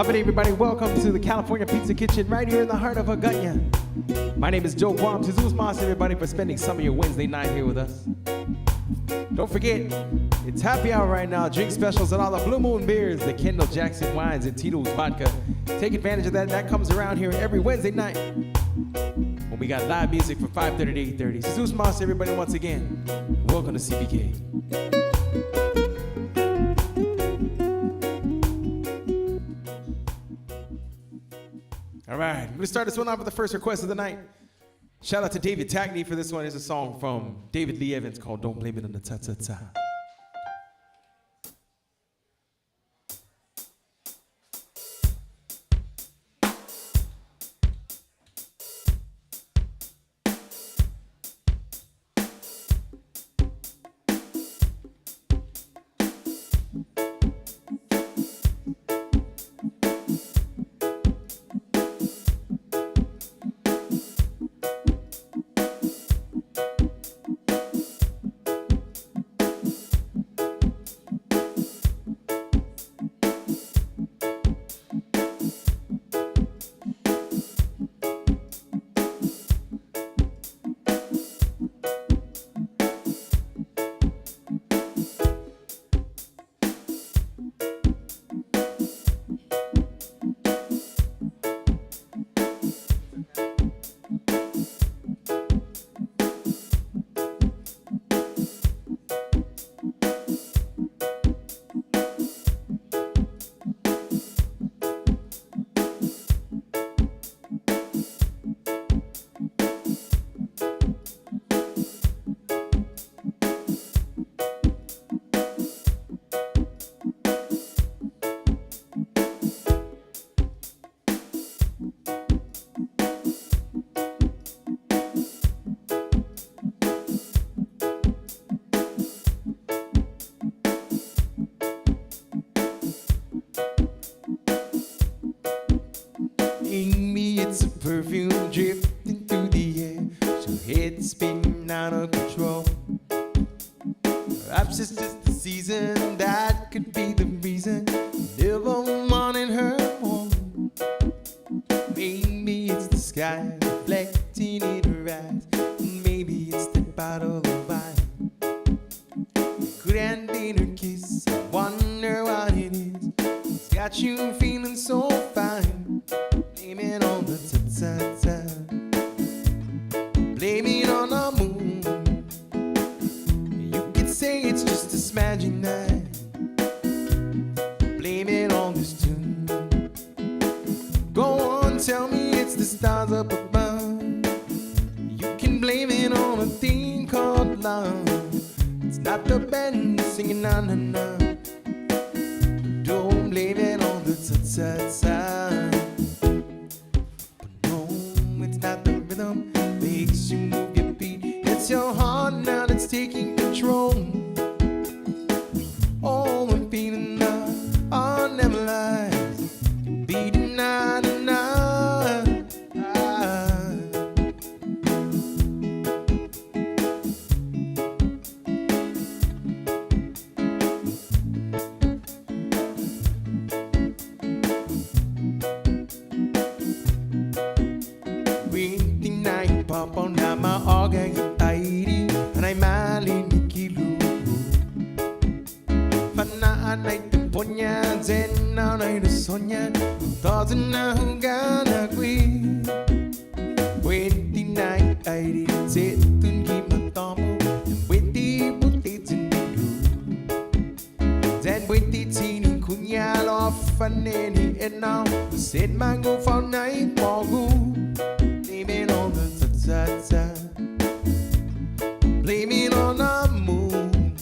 Happy everybody, welcome to the California Pizza Kitchen right here in the heart of Hagåtña. My name is Joe Guam. Tazuz everybody for spending some of your Wednesday night here with us. Don't forget, it's happy hour right now. Drink specials at all the Blue Moon beers, the Kendall Jackson wines, and Tito's vodka. Take advantage of that. That comes around here every Wednesday night when we got live music from 5:30 to 8:30. Tazuz everybody, once again. Welcome to CPK. All right, I'm gonna start this one off with the first request of the night. Shout out to David Tackney for this one. It's a song from David Lee Evans called Don't Blame It on the Ta-Ta-Ta. It's a perfume drifting through the air, so head spinning out of control. Perhaps it's just the season, that could be the reason. Never wanted her more. Maybe it's the sky reflecting in her eyes. Maybe it's the bottle of wine. Good hand in her kiss, I wonder what it is. It's got you feeling so fine. Blame it on the ta-ta-ta. Blame it on the moon. You could say it's just this magic night. Blame it on this tune. Go on, tell me it's the stars up above. You can blame it on a thing called love. It's not the band singing na na na. Don't blame it on the ta-ta-ta. Makes you move your feet. It's your heart now that's taking control. All the feeling now are never lies. Beating night and night. Pop on now my organ tairi anay malinikilu Fanaan ay temponya zen na nay na sonya Tazan na hugana kui 29 ay setun kimatomo 20 puti tindilu Zen 20 tini kunya lo faneni and now said mango for night mogu Blame it on the ta-ta. Blame it on the moon.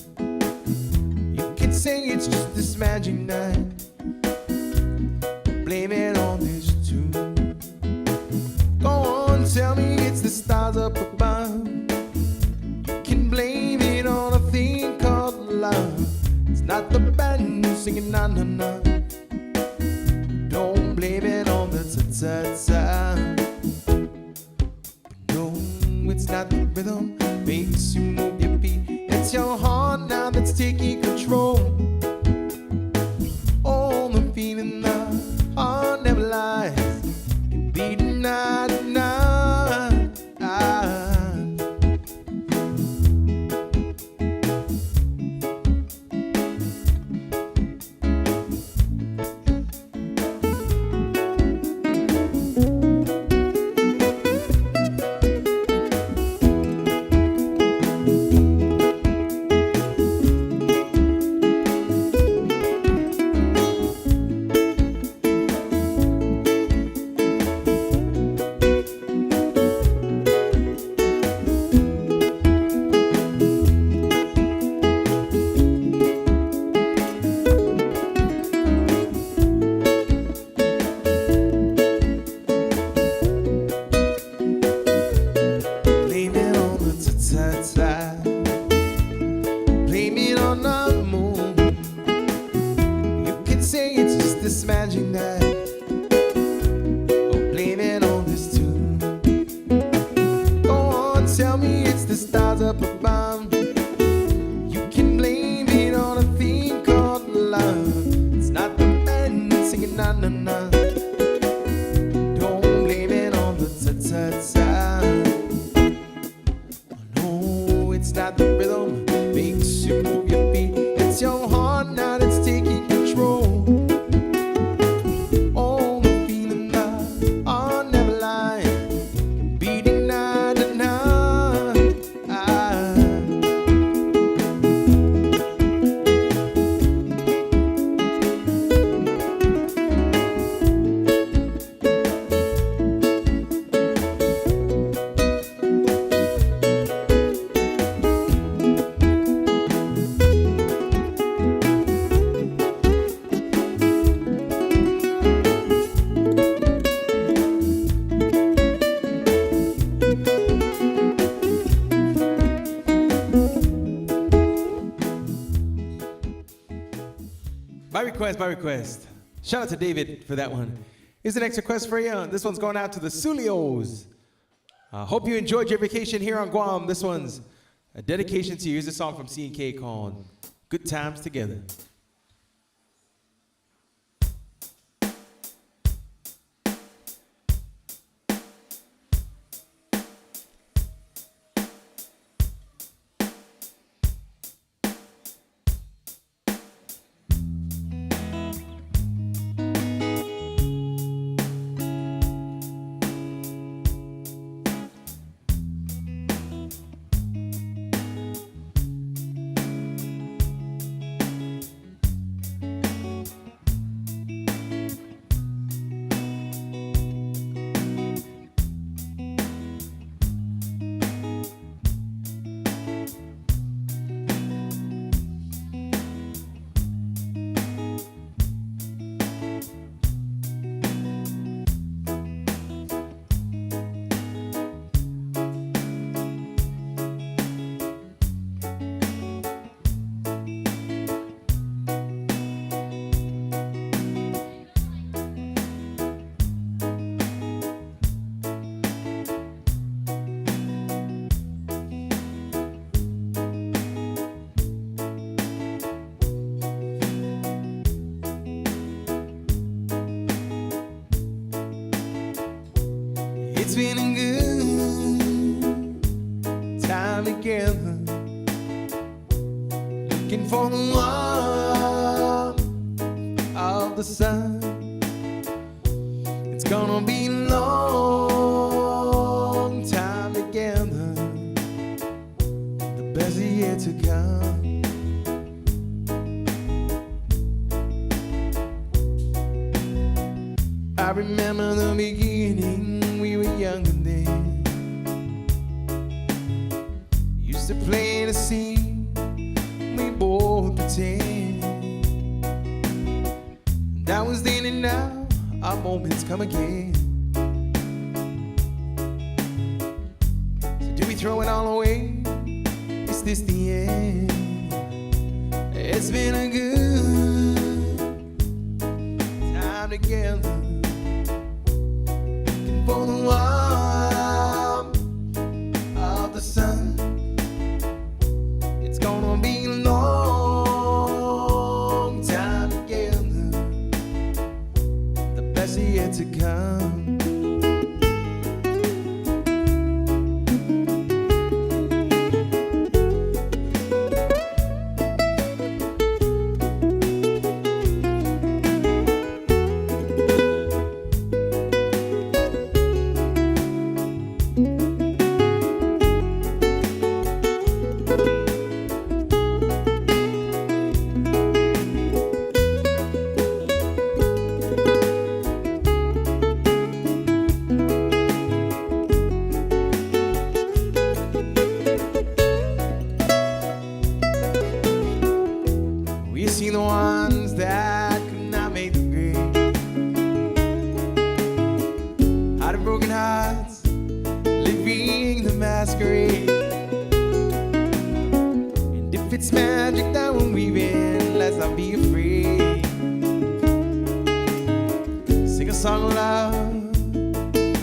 You can say it's just this magic night. Blame it on this tune. Go on, tell me it's the stars up above. You can blame it on a thing called love. It's not the band singing na na na. Don't blame it on the ta-ta-ta. It's not the rhythm, makes you move your feet. It's your heart now that's taking control. All the feeling now By request. Shout out to David for that one. Here's the next request for you. This one's going out to the Sulios. Hope you enjoyed your vacation here on Guam. This one's a dedication to you. Here's a song from C&K called Good Times Together. It's been a good time together, looking for the warmth of the sun. It's gonna be a long time together, the best is yet to come. I remember the beginning. We were younger then, used to play the scene, we both pretend. That was then and now, our moments come again. So do we throw it all away? Is this the end? It's been a good time together, for the warmth of the sun. It's gonna be a long time together, the best is yet to come. We see the ones that could not make the grade, out of broken hearts, living the masquerade. And if it's magic that we're weaving, let's not be afraid. Sing a song of love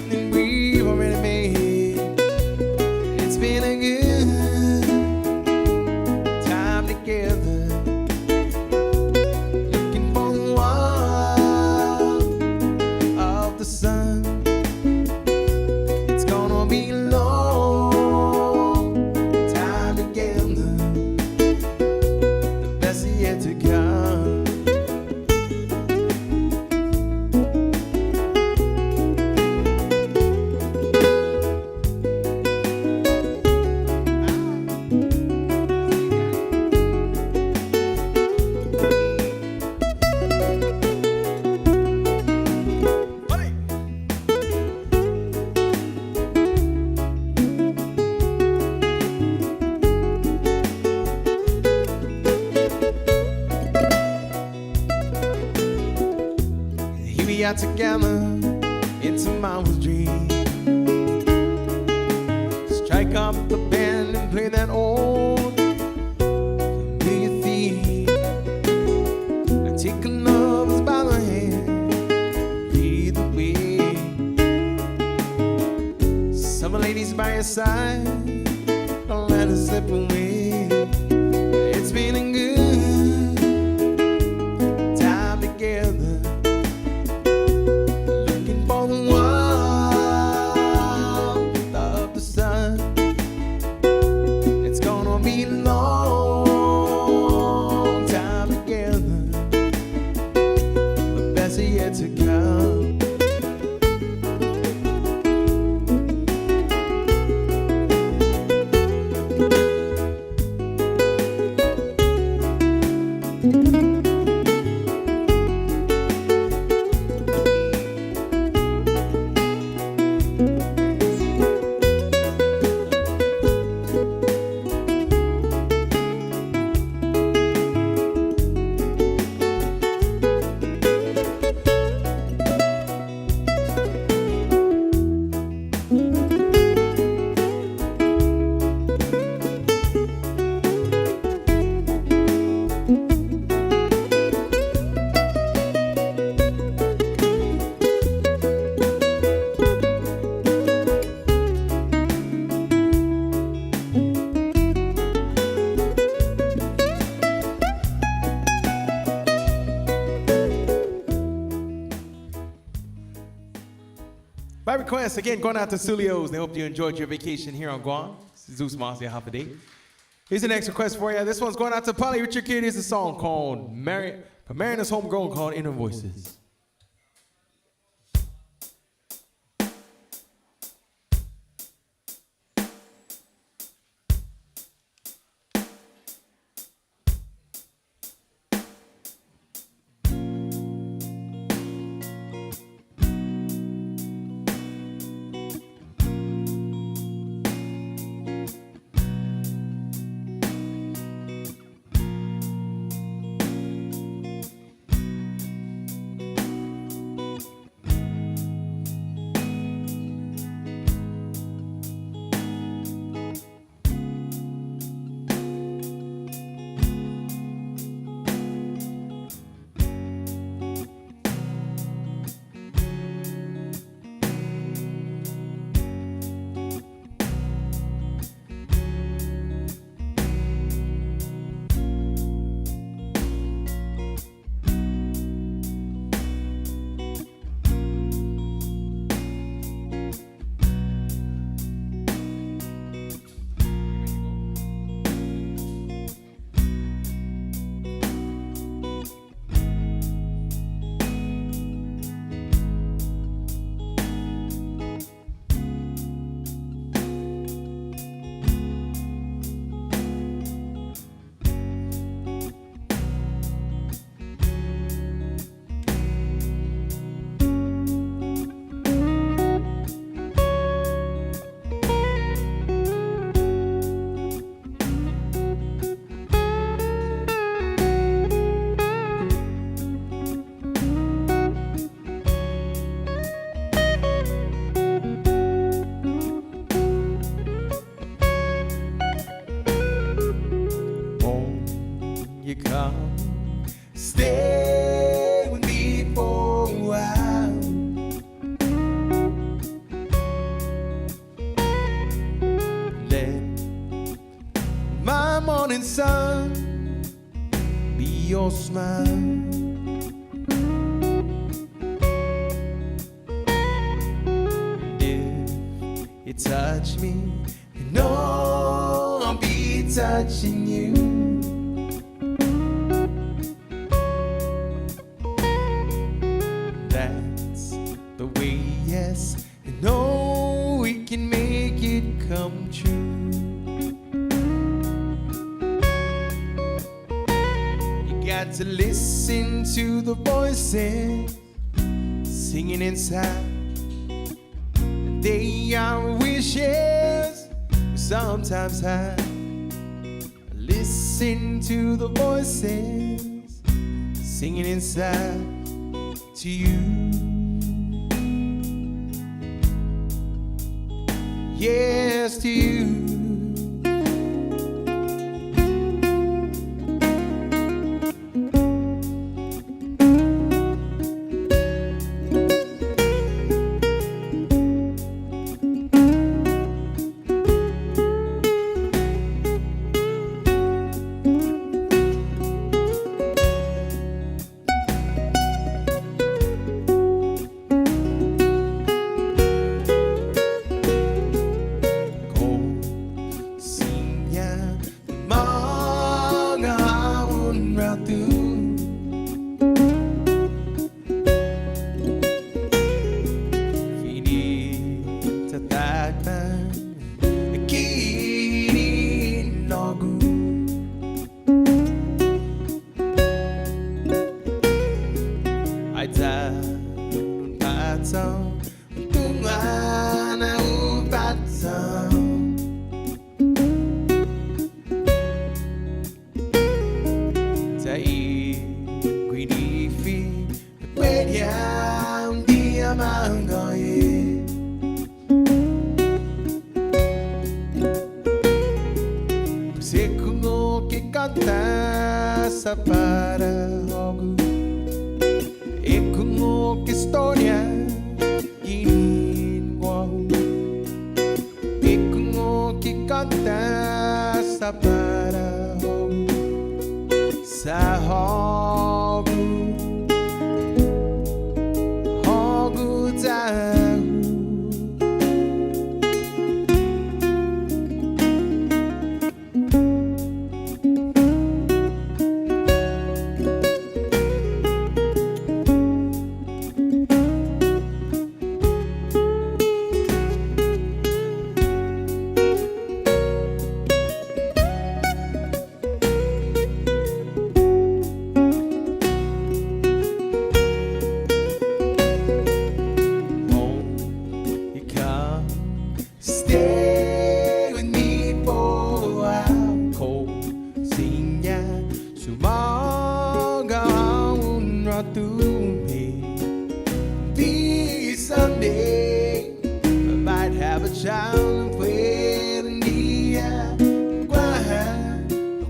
that we've already made. It's been a good time together, the sun. It's gonna be a long time together, the best is yet to come. We are together in tomorrow's dream. Strike up the band and play that old familiar theme. I take a ladies by your side. Don't let us slip away. It's been a good time together. Looking for the warmth of the sun. It's gonna be a long time together. The best is yet to come. By request, again, going out to Sulios. They hope you enjoyed your vacation here on Guam. This is Zeus Moss, your Holiday. Here's the next request for you. This one's going out to Polly Richard Kid. Here's a song called Marina's Homegrown called Inner Voices. You come, stay with me for a while. Let my morning sun be your smile. And if you touch me, you know I'll be touching you. The way, yes, you know we can make it come true. You got to listen to the voices singing inside. They are wishes we sometimes have. Listen to the voices singing inside to you. Yes, to you. Batman Kinogu Aita Batson Tungana Batson Tai Guinifi Pediam Diamangoye Sekungo que canta para algo Ekungo que história Guinguau Ekungo que canta para algo Sahogu Hogu Tahu Stay with me for a while. Cold sinya sumaga unratumi. Be someday I might have a child with an dia. Guaha,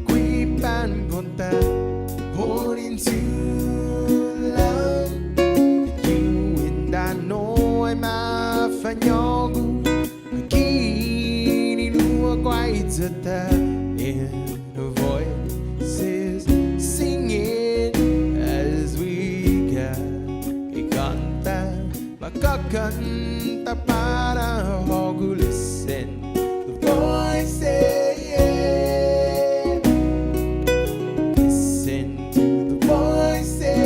quipan conta, born into love. You and I know I'm a fanyogu. And her voice is singing as we canta, makakanta para hogu listen. The voice yeah. Listen to the voice yeah.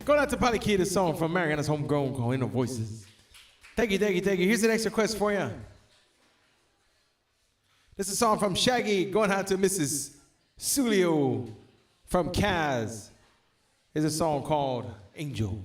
Going out to Polly Key, the song from Mariana's Homegrown called Inner Voices. Thank you, thank you, thank you. Here's the next request for you. This is a song from Shaggy going out to Mrs. Sulio from Kaz. Here's a song called Angel.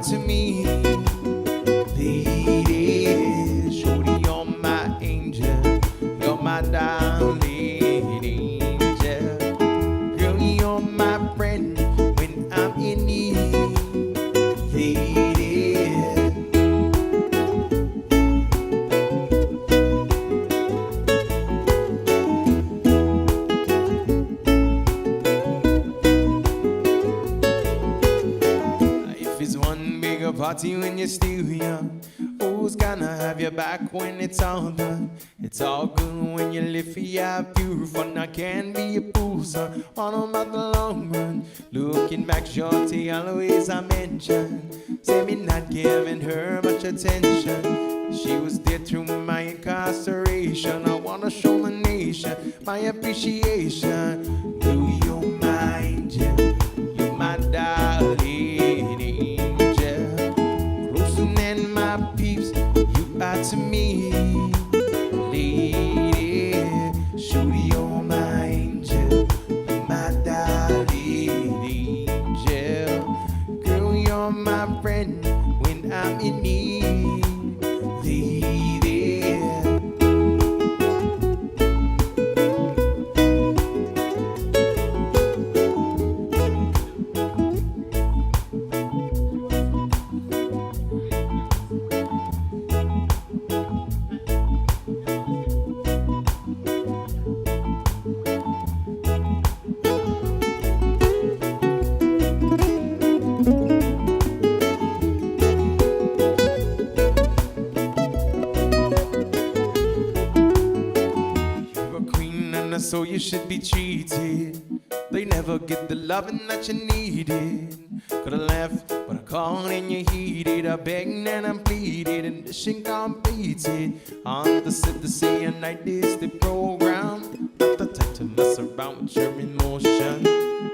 To me, lady. party when you're still young. Who's gonna have your back when it's all done? It's all good when you live for your pure fun. I can't be a fool, son, all about the long run. Looking back, shorty, always I mention, say me not giving her much attention. She was there through my incarceration. I wanna show the nation my appreciation. Do you mind, yeah? You're my darling angel, closer than my peeps. You are to me, lady. Shorty, you're my angel, you're my darling angel. Girl, you're my friend when I'm in need, lady. So you should be treated. They never get the loving that you needed. Could've left, but I called and you heeded. I begged and I pleaded, and mission completed. On the set to say a night is the program. Not the type to mess around with your emotion,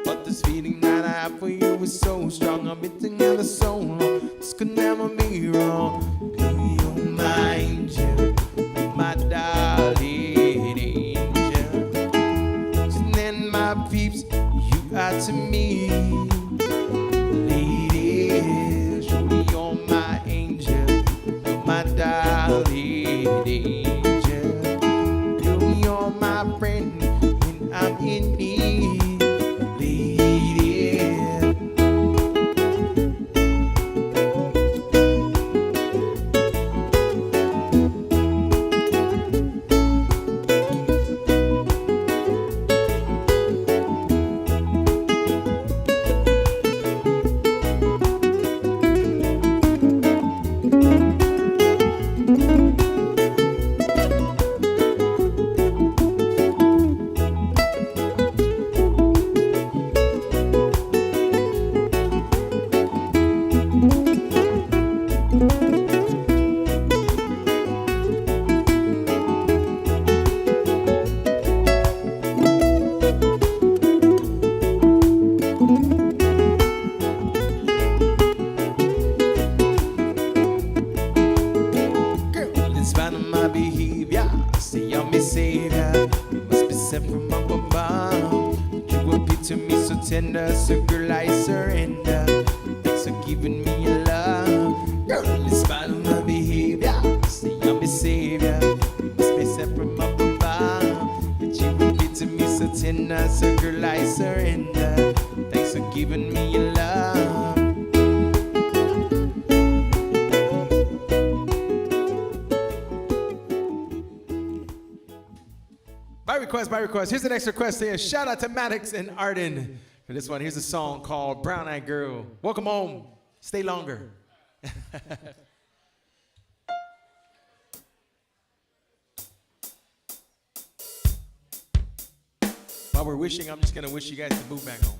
but this feeling that I have for you is so strong. I've been together so long, this could never be wrong. Do you mind, you, my darling? Peeps, you are to me, lady. Surely you're my angel, you're my darling angel. You're my friend when I'm in need, lady. Tender, so girl, I surrender. Thanks for giving me your love. Girl, in spite of my behavior, say I'm your savior. You must be sent from up above. But you would be to me so tender, so girl, I surrender. Thanks for giving me your love. By request. Here's the next request here. Shout out to Maddox and Arden. For this one, here's a song called Brown Eyed Girl. Welcome home. Stay longer. While we're wishing, I'm just going to wish you guys to move back home.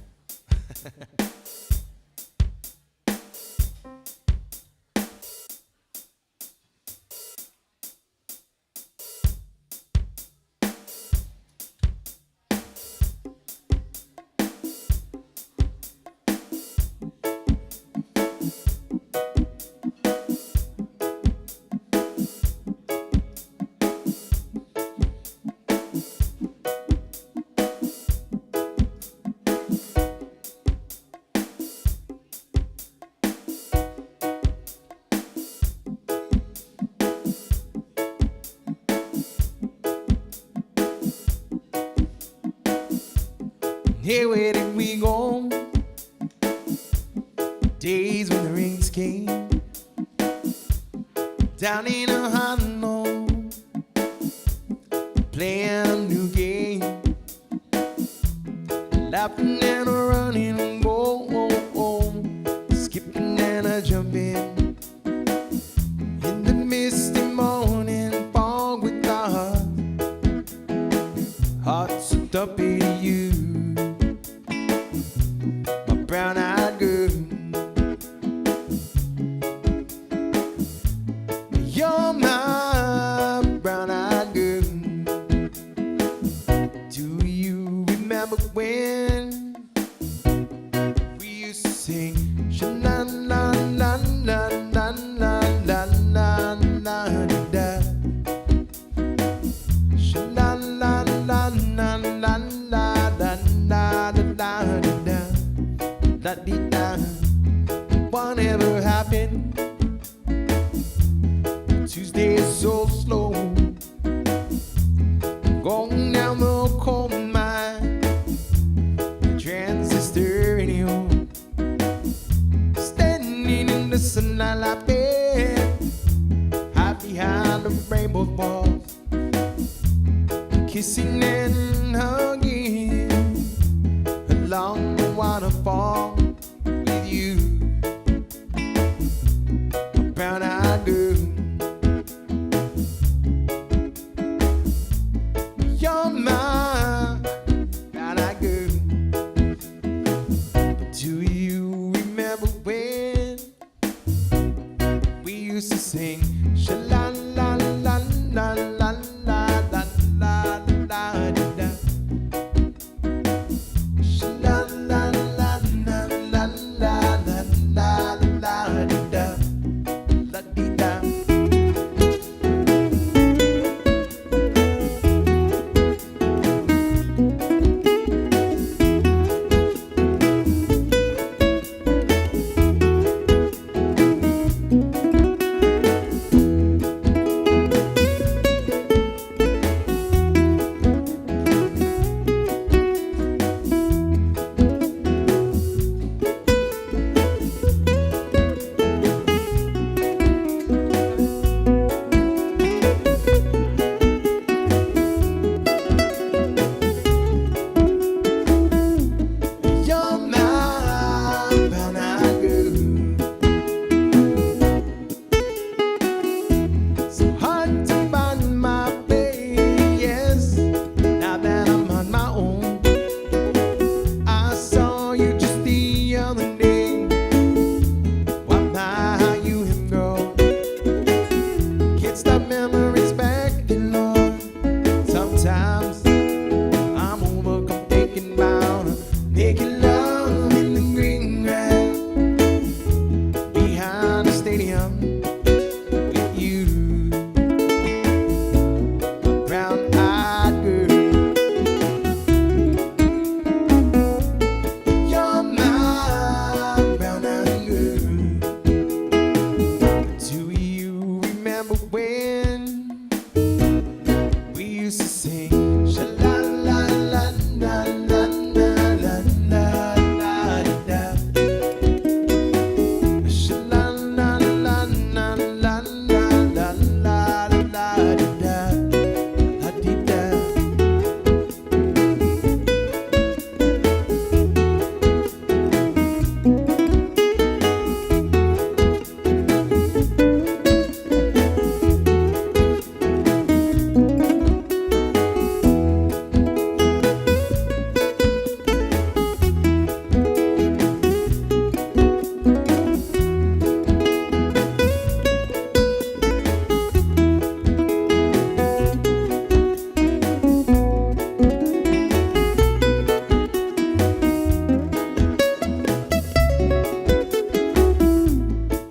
Hey, where did we go? Days when the rains came down in a hollow, playing a new game, laughing and a running, skipping and a jumping, La-dee-da. Whatever happened? Tuesday is so slow. Going down the coal mine, transistor radio, standing in the sunlight like bed, hide behind the rainbow walls, kissing and hugging along the waterfall with you, brown-eyed girl. You're my brown-eyed girl. But do you remember when we used to sing sha-la-la-la-la-la-la-la-la-la-la-la-la-la? Sha-la-la-la-la-la-la-la-la-la-la-la-la-la-la. You're my brown-eyed girl. So hard to find my way, yes. Now that I'm on my own, I saw you just the other day. Why, how you have grown. Can't stop memories back and Lord. Sometimes I'm overcome thinking about making love in the green grass behind the stadium with you, brown-eyed girl. You're my brown-eyed girl. Do you remember when we used to sing sha-la-la-la-la-la-la-la-la-la-la-la? Sha-la-la-la-la-la-la-la-la-la-la-la-la-la-la-la-la.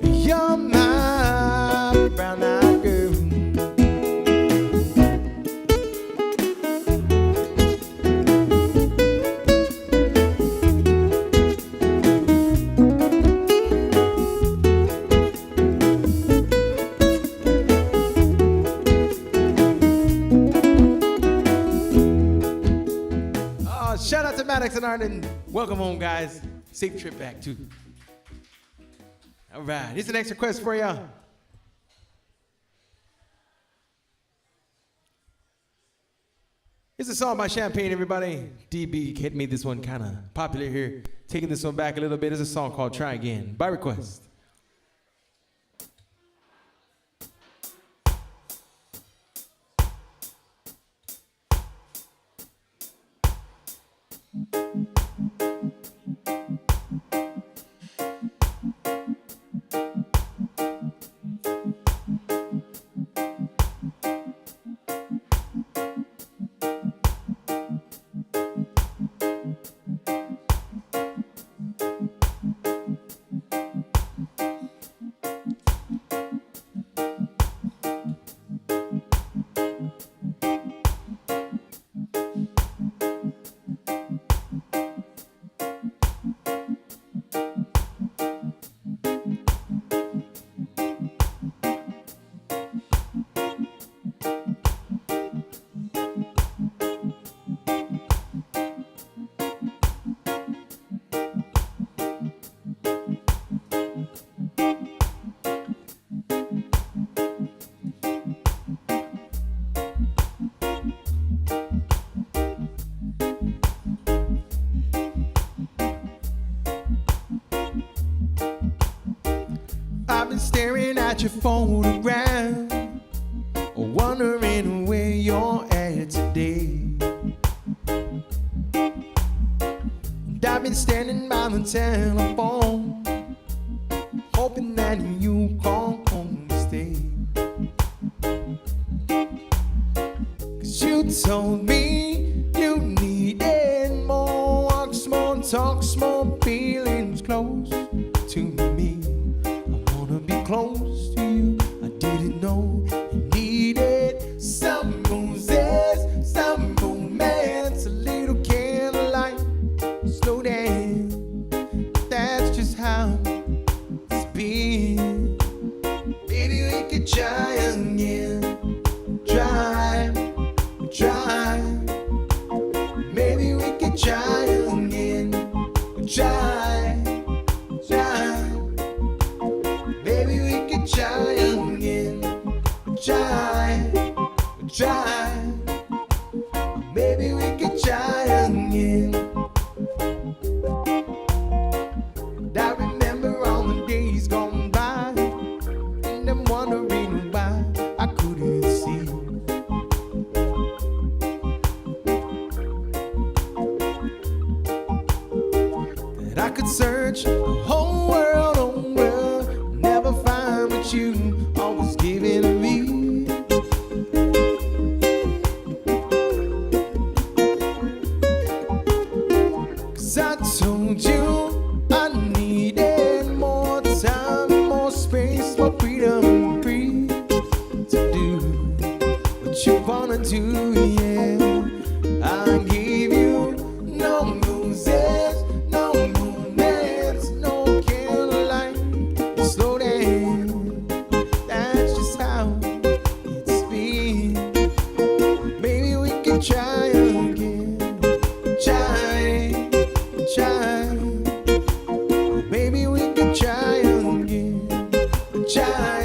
You're my brown-eyed girl. Oh, shout out to Maddox and Arden. Welcome home, guys. Safe trip back, too. All right, here's the next request for you. It's a song by Champagne, everybody. DB hit me this one kind of popular here. Taking this one back a little bit. It's a song called Try Again, by request. at your photograph, wondering where you're at today. And I've been standing by the telephone, hoping that you call home to stay. 'Cause you told me you needed more walks, more talks, more feelings close to me. I wanna be close to you. I didn't know you needed some roses, some romance, a little candlelight, slow dance. That's just how it's been. Maybe we could try again. Try. Maybe we could try again. Try. Maybe we could try again. Try. Maybe we could try again. And I remember all the days gone by, and I'm wondering why I couldn't see that I could search the whole world over, never find what you always giving to me. 'Cause I told you I needed more time, more space, more freedom, free to do what you wanna do, yeah. I gave you no roses, no romance, no candlelight, slow dance. That's just how it's been. Maybe we can try again. Try. Maybe we can try again. Try.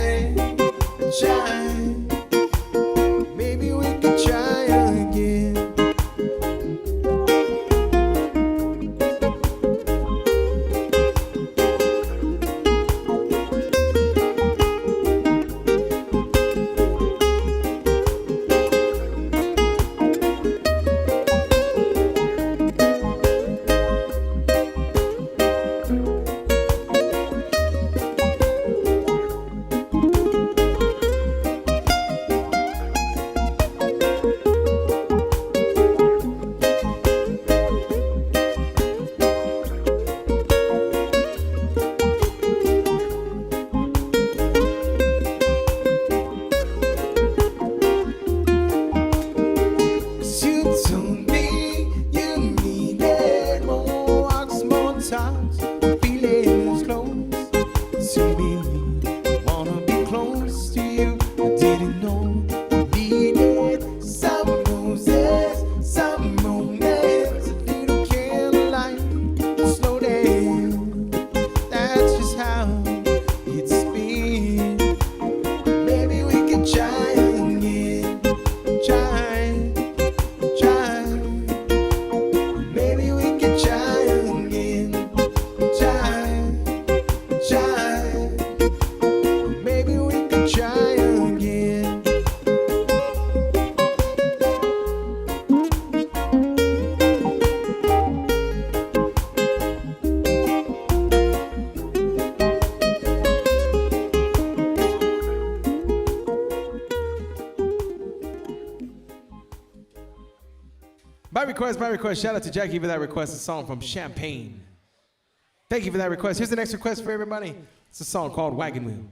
Maybe we can try again. Feelings close to me. Wanna be close to you. I didn't know you needed some roses, some romance, a little candlelight, slow dance. That's just how it's been. Maybe we can try again. Try. Maybe we can try again. Maybe we could try again. By request, shout out to Jackie for that request, a song from Champagne. Thank you for that request. Here's the next request for everybody. It's a song called Wagon Wheel.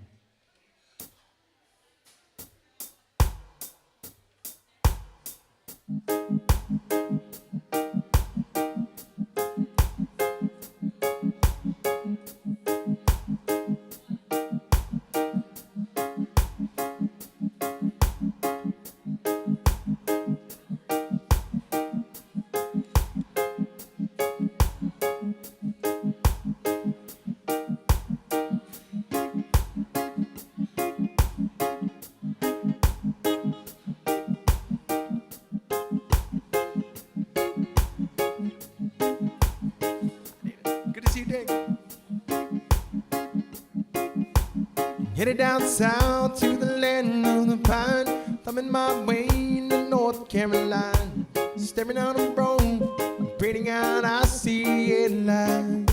Headed down south to the land of the pine, thumbing my way into North Carolina. Stepping on the road, breathing out, I see it light.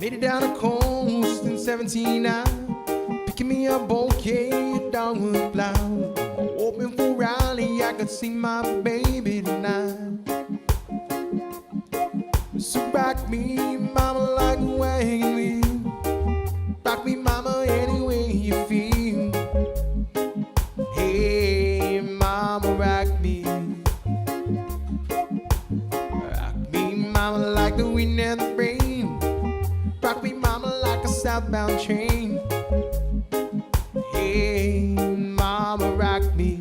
Made it down the coast in 17 hours, picking me a bouquet of dogwood flowers. Open for Raleigh, I could see my baby tonight. So rock me, mama, like a wagon wheel. Rock me, mama, any way you feel. Hey, mama, rock me. Rock me, mama, like the wind and the rain. Rock me, mama, like a southbound train. Hey, mama, rock me.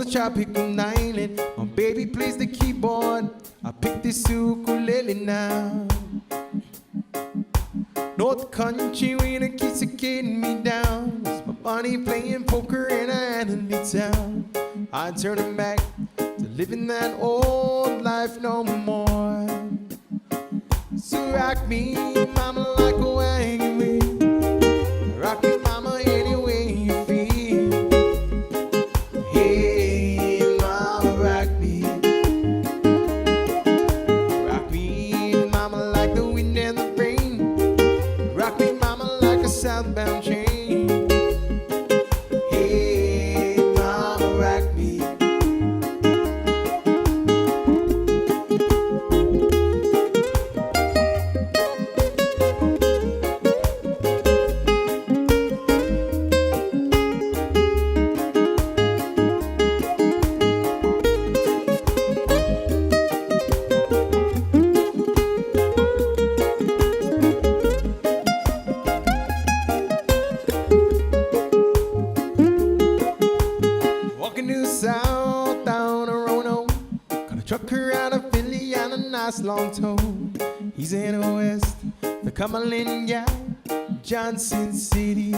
Tropical island, my baby plays the keyboard. I pick this ukulele now. North Country where the kids are getting me down. It's my body playing poker in an Annalee town. I turn him back to living that old life no more. So rock me, mama, like a wagon wheel. Rock me, mama, any way you feel. Hey, mama, rock me. Rock me, mama, like the wind and the rain. Rock me, mama, like a southbound train. Hey, mama, rock me. South down a Roanoke, got a trucker out of Philly and a nice long toe. He's in the west, the Cumberland, yeah, Johnson City,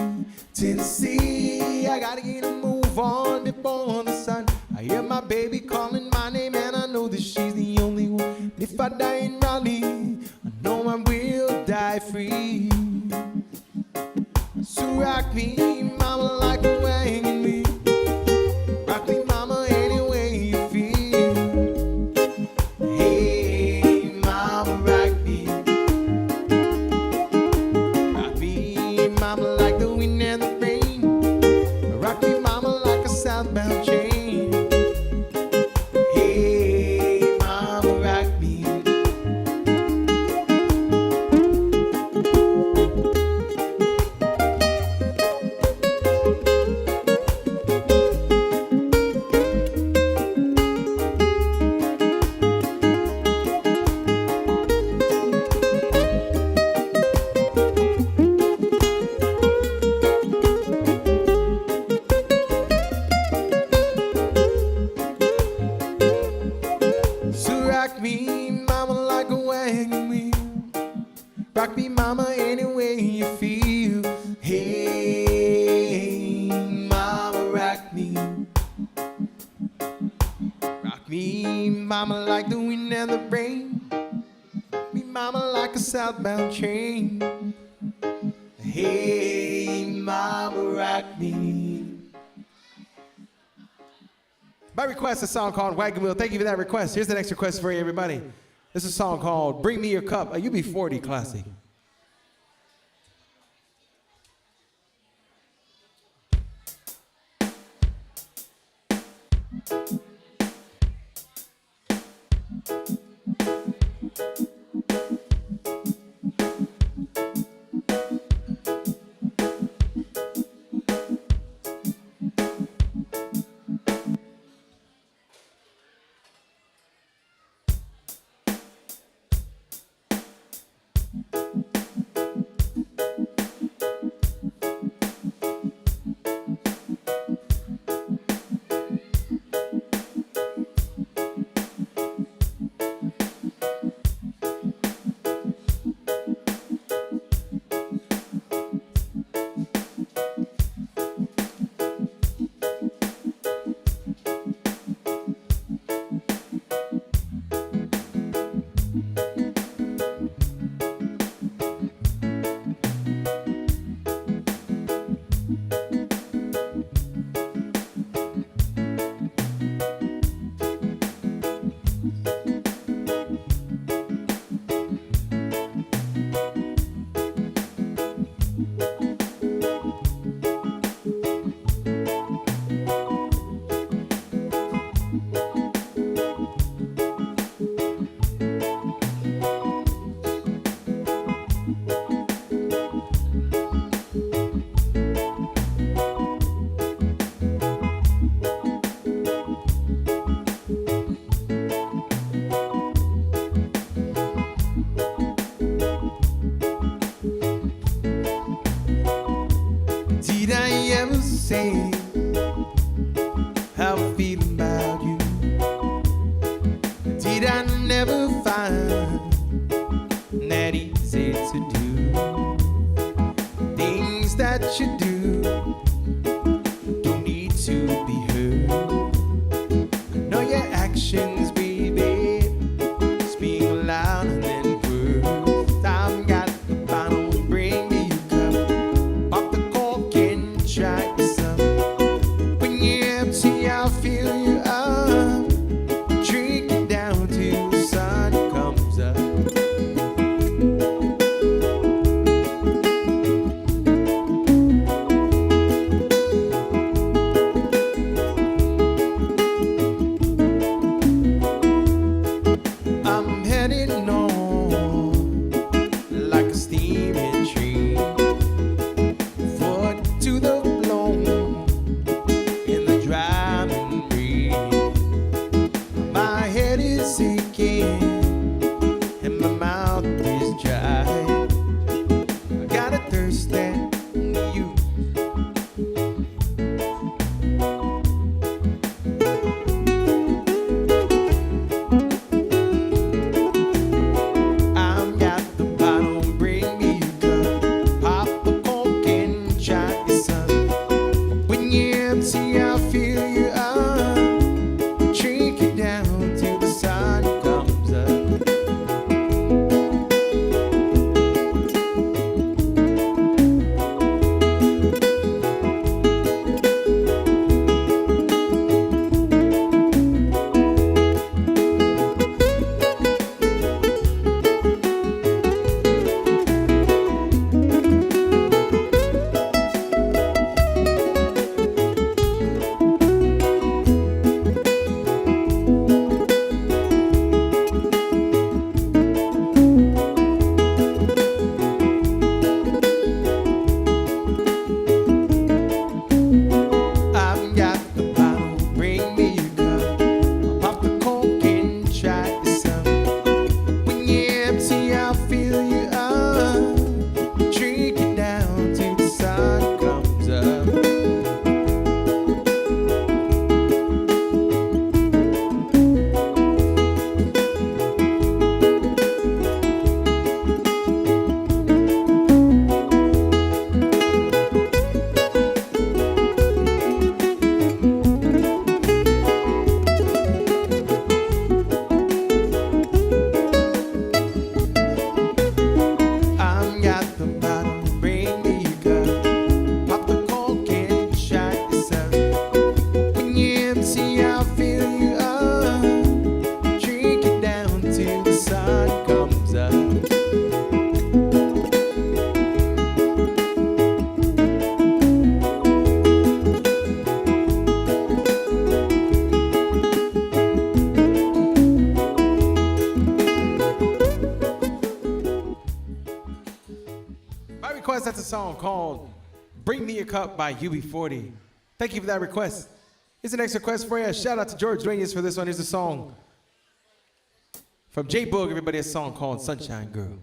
Tennessee. I gotta get a move on before the sun. I hear my baby calling my name and I know that she's the only one. If I die in Raleigh, I know I will die free. So rock me, mama, like a wagon wheel. Rock me, mama, any way you feel. Hey, mama, rock me. Rock me, mama, like the wind and the rain. Rock me, mama, like a southbound train. Hey, mama, rock me. Rock me, mama, like a wagon wheel. Rock me, mama, any way you feel. Hey, mama, rock me. Rock me, mama, like the wind and the rain. Rock me, mama, like a southbound train. Hey, mama, rock me. My request is a song called Wagon Wheel. Thank you for that request. Here's the next request for you, everybody. This is a song called Bring Me Your Cup, a UB40 classic. say how I feel about you. Did I never find that easy to do? Things that you do don't need to be heard. I know your actions, baby, speak louder than words. I've got the bottle, bring me a cup. Pop the cork and try some. When you're empty, I'll fill you up. Drink it down till the sun comes up. I'm heading on like a steaming train, foot to the floor in the driving rain. My head is aching and my mouth is dry. I got a thirst that you. I've got the bottle, bring me a cup. Pop the cork and try some. When you're empty, I'll fill you up. Drink it down till the sun comes up. I've got the bottle, bring me a cup. Pop the cork and try some. When you're empty, I'll fill you up. Drink it down till the sun comes up. I've got the bottle, bring me a cup. Pop the cork and try some. When you're empty, I'll fill you up. Drink it down till the sun comes up. My request, that's a song called Bring Me a Cup by UB40. Thank you for that request. Here's the next request for you. Shout out to George Duenas for this one. Here's a song from J Boog, everybody, a song called Sunshine Girl.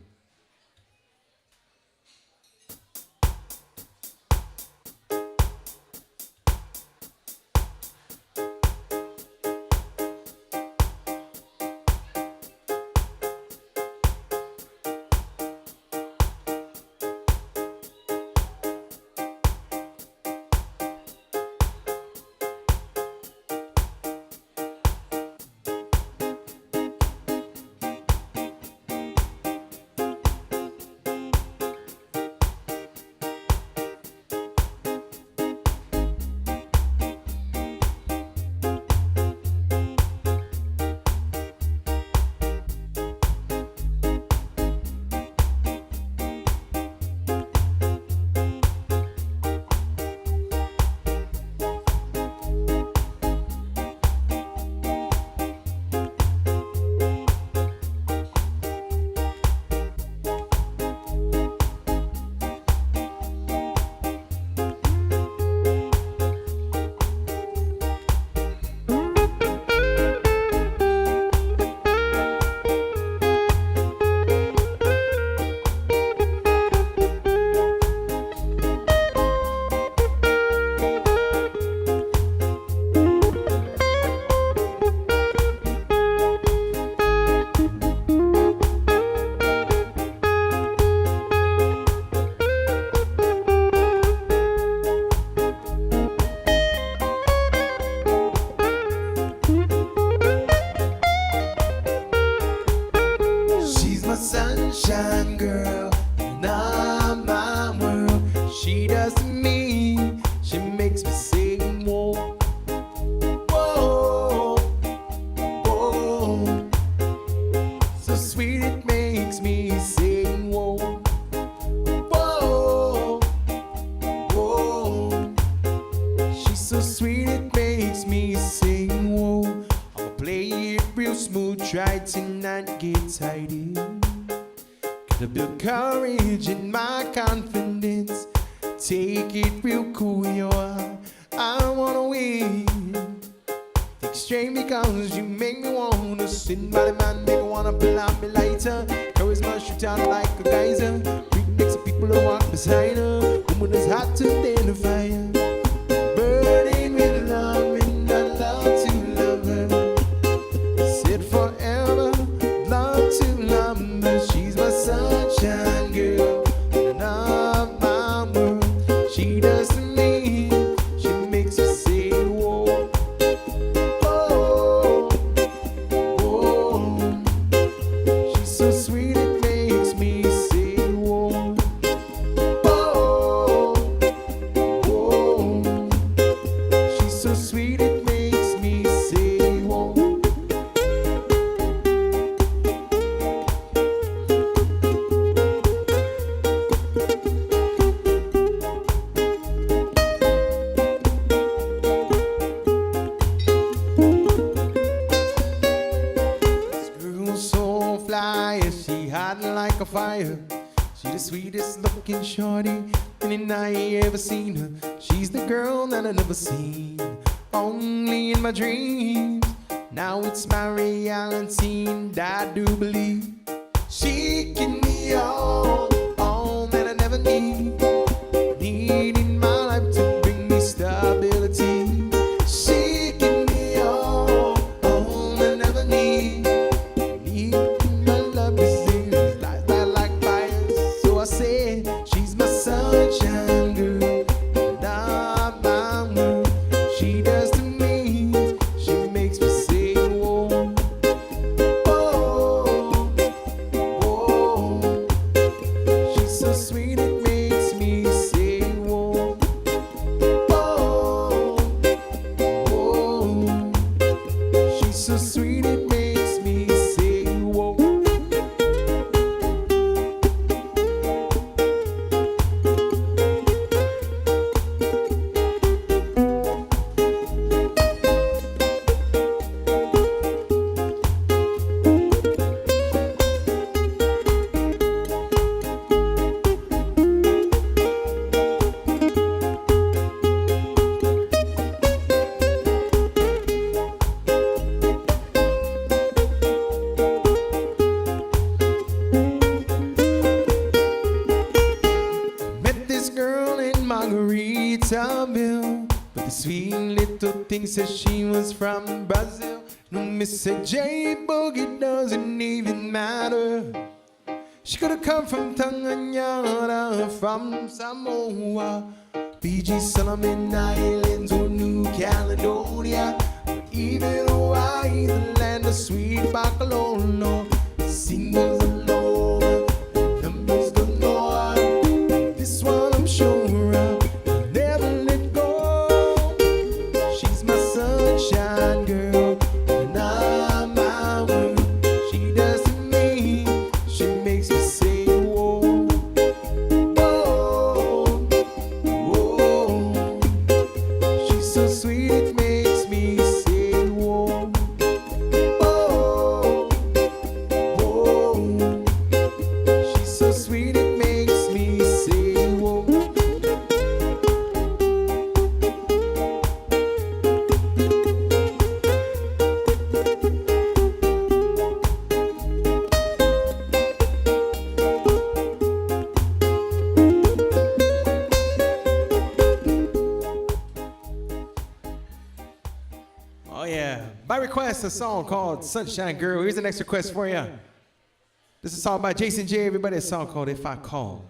try to not get tied in. Gotta build courage in my confidence. Take it real cool, yo. I wanna win. Think straight because you make me wanna sin by the man, make me wanna pull out me lighter. Charisma shoot out like a geyser. Big next to people who walk beside her. Woman is hot to the fire. Burning with love and I love to love her. Said forever, love to love her. She's my sunshine girl. And of my world. She does to me. She makes me say whoa. Oh, oh. She's so sweet it makes me say whoa. Oh, oh. She's so sweet it makes me say whoa. Girl so fly, she hot like a fire. She the sweetest looking shorty any I ever seen her. She's the girl that I never seen, only in my dreams. Now it's my reality, and I do believe she can be all that I never need in my life to bring me stability. She can be all that I never need my love is like fire. So I said she's my sunshine girl, not my world. She does to me, she makes me say whoa. Oh, oh. She's so sweet it makes me say whoa. Oh, oh. She's so sweet it makes me say whoa. Met this girl in Margaritaville, but the sweet little thing said she was from Brazil. No, Mr. J Boogie doesn't even matter. She could have come from Hagåtña, from Samoa, Fiji, Solomon Islands, or New Caledonia, or even Hawaii, the land of sweet Baccalaureate. Singers alone, numbers don't know. This one I'm sure of, I'll never let go. She's my sunshine girl, and I'm my world. She does to me, she makes me say whoa. Oh, oh. She's so sweet it makes me say whoa. Oh, oh. She's so sweet it makes me say whoa. Oh yeah, by request a song called Sunshine Girl. Here's the next request for you. This is a song by Jason J. Everybody, a song called If I Call.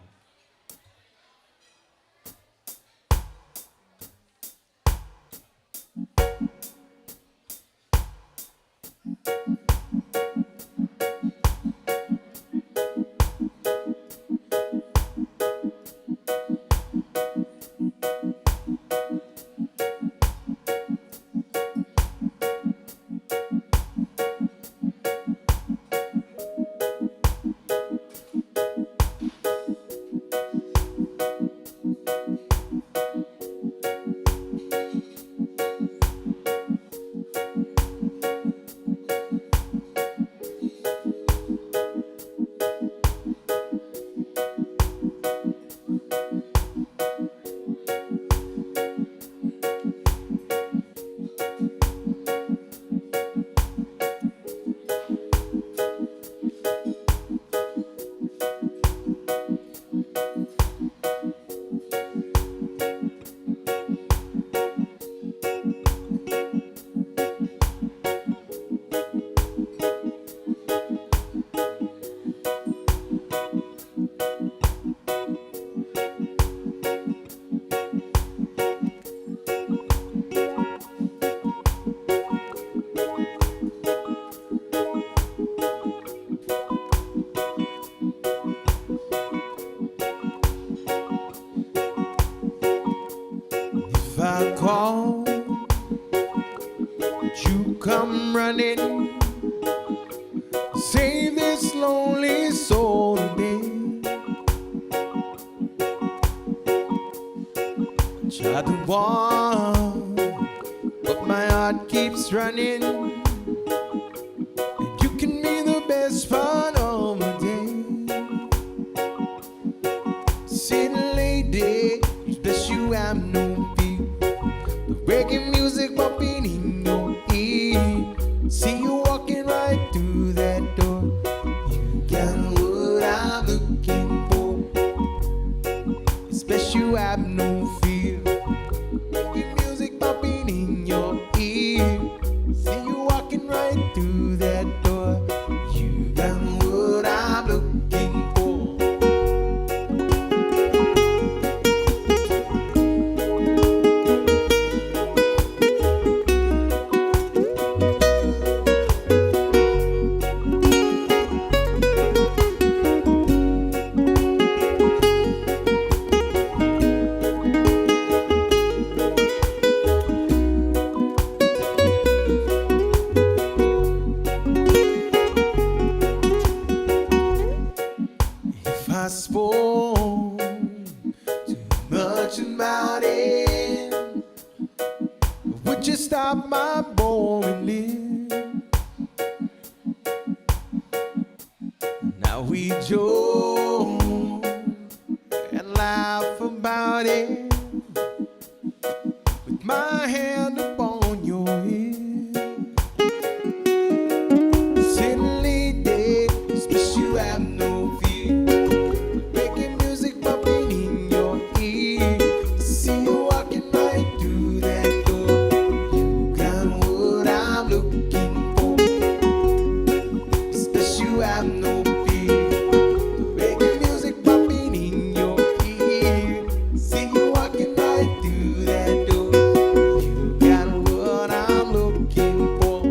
I call, you come running, save this lonely soul today. Try to walk, but my heart keeps running, and you can be the best part of the day. Sitting lady, it's best you have no fear. The reggae music bumping in your ear. See you walking right through that door. You got what I'm looking for. It's best you have no fear. Reggae music bumping in your ear. See you walking right through that door. You got what I'm looking for. If I spoke too much about it, would you stop my boring lips? Now we joke and laugh about it with my hand upon your hip. Suddenly dead, especially you have no fear. Making music bumping in your ear. See you walking right through that door. You got what I'm looking for. Especially you have no fear. Making music bumping in your ear. See you walking right through that door. You got what I'm looking for.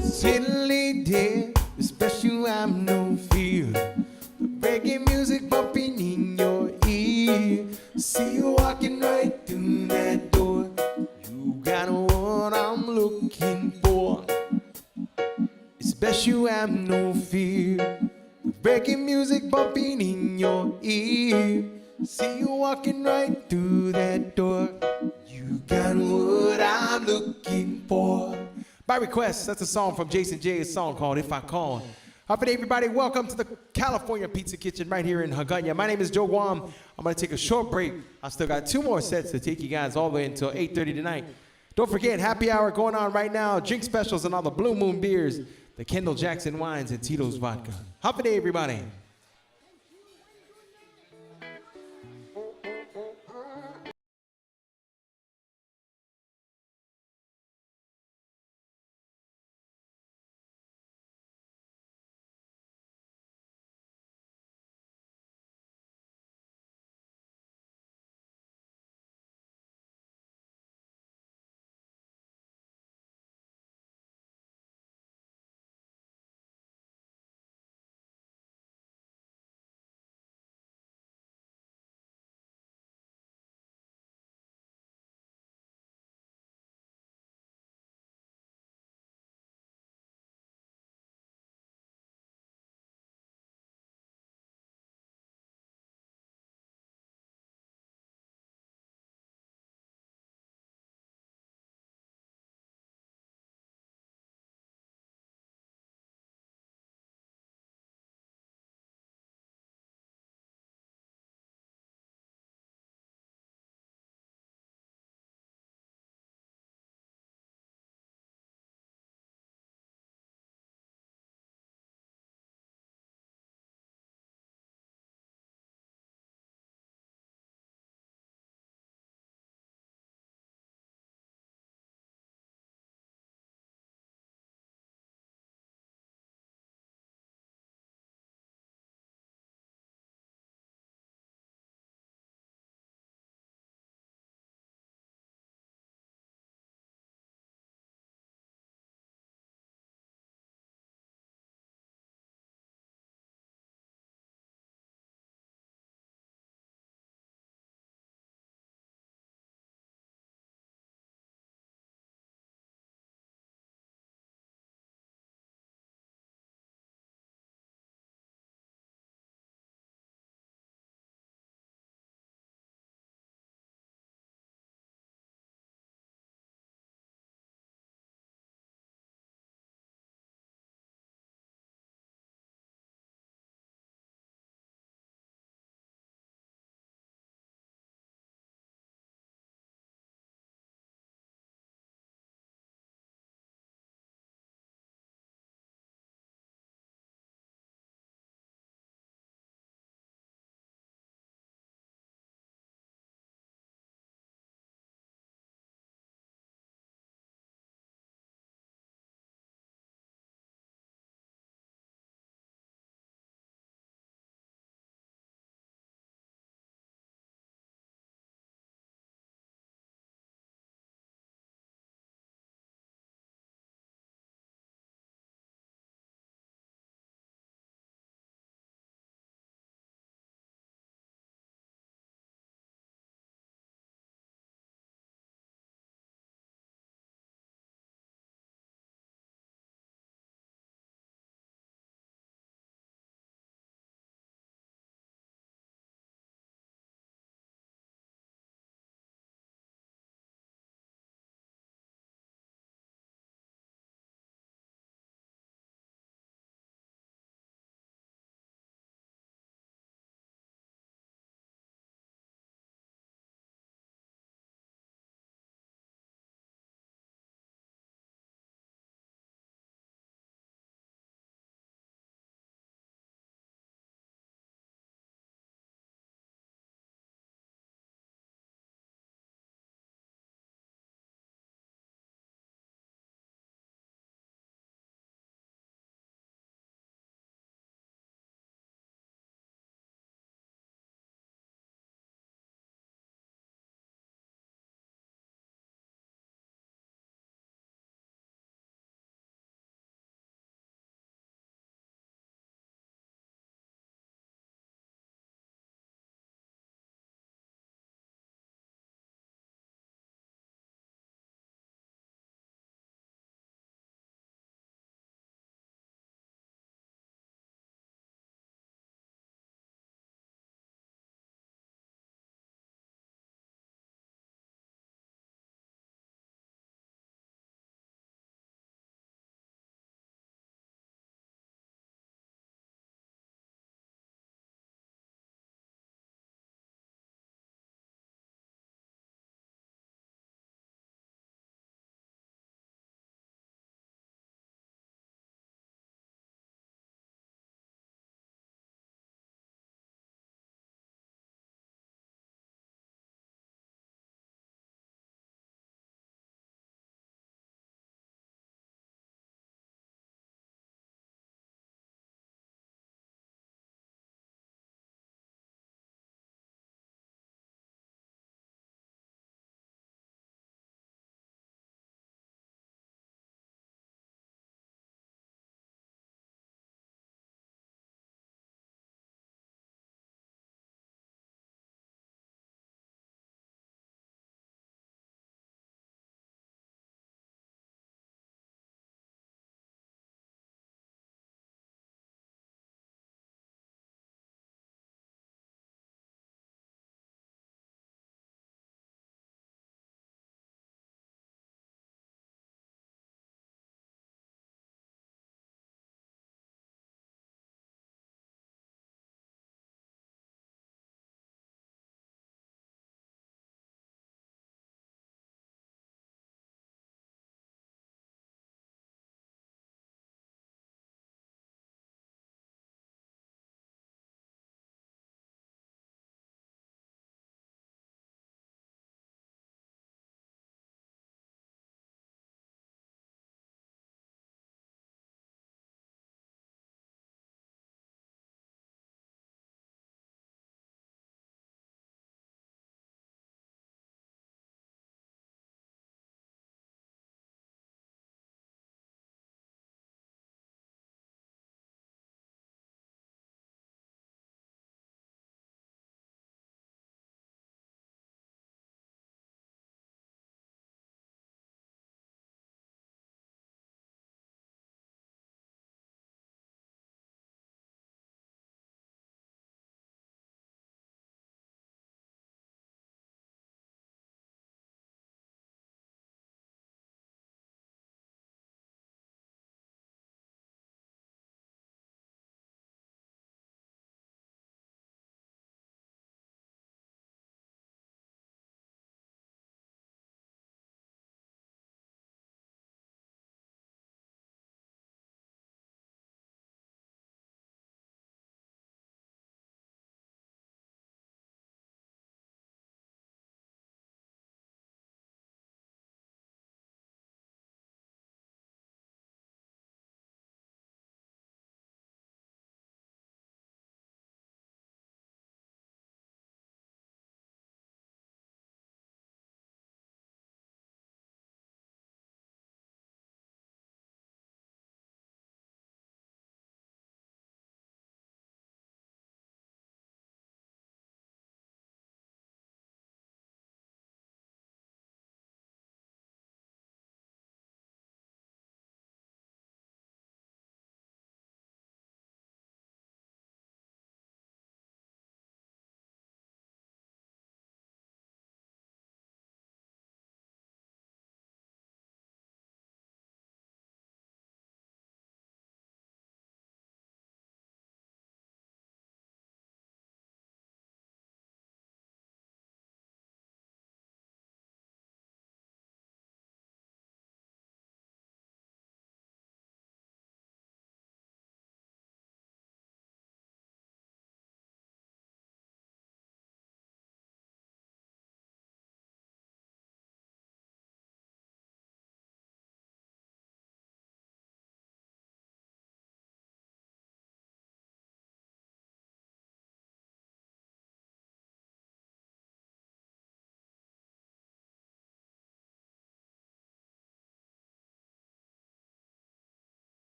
Suddenly dead, especially I'm no fear. Reggae music bumping in your ear. See you walking right through that door. You got what I'm looking for. It's best you have no fear. Reggae music bumping in your ear. See you walking right through that door. You got what I'm looking for. By request, that's a song from Jason J. A song called If I Call. Hi, everybody. Welcome to the California Pizza Kitchen right here in Hagåtña. My name is Joe Guam. I'm going to take a short break. I still got 2 more sets to take you guys all the way until 8:30 tonight. Don't forget, happy hour going on right now. Drink specials and all the Blue Moon beers, the Kendall Jackson wines, and Tito's vodka. Happy day, everybody.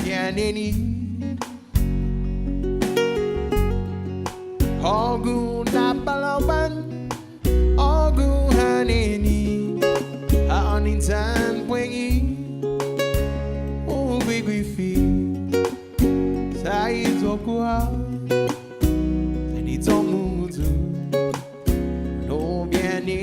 Yaneni Ogu Napalaban Ogu Haneni Haonitan Pwengi Ubi Gwifi Sai Tokua Tani Tomutu No Bianeni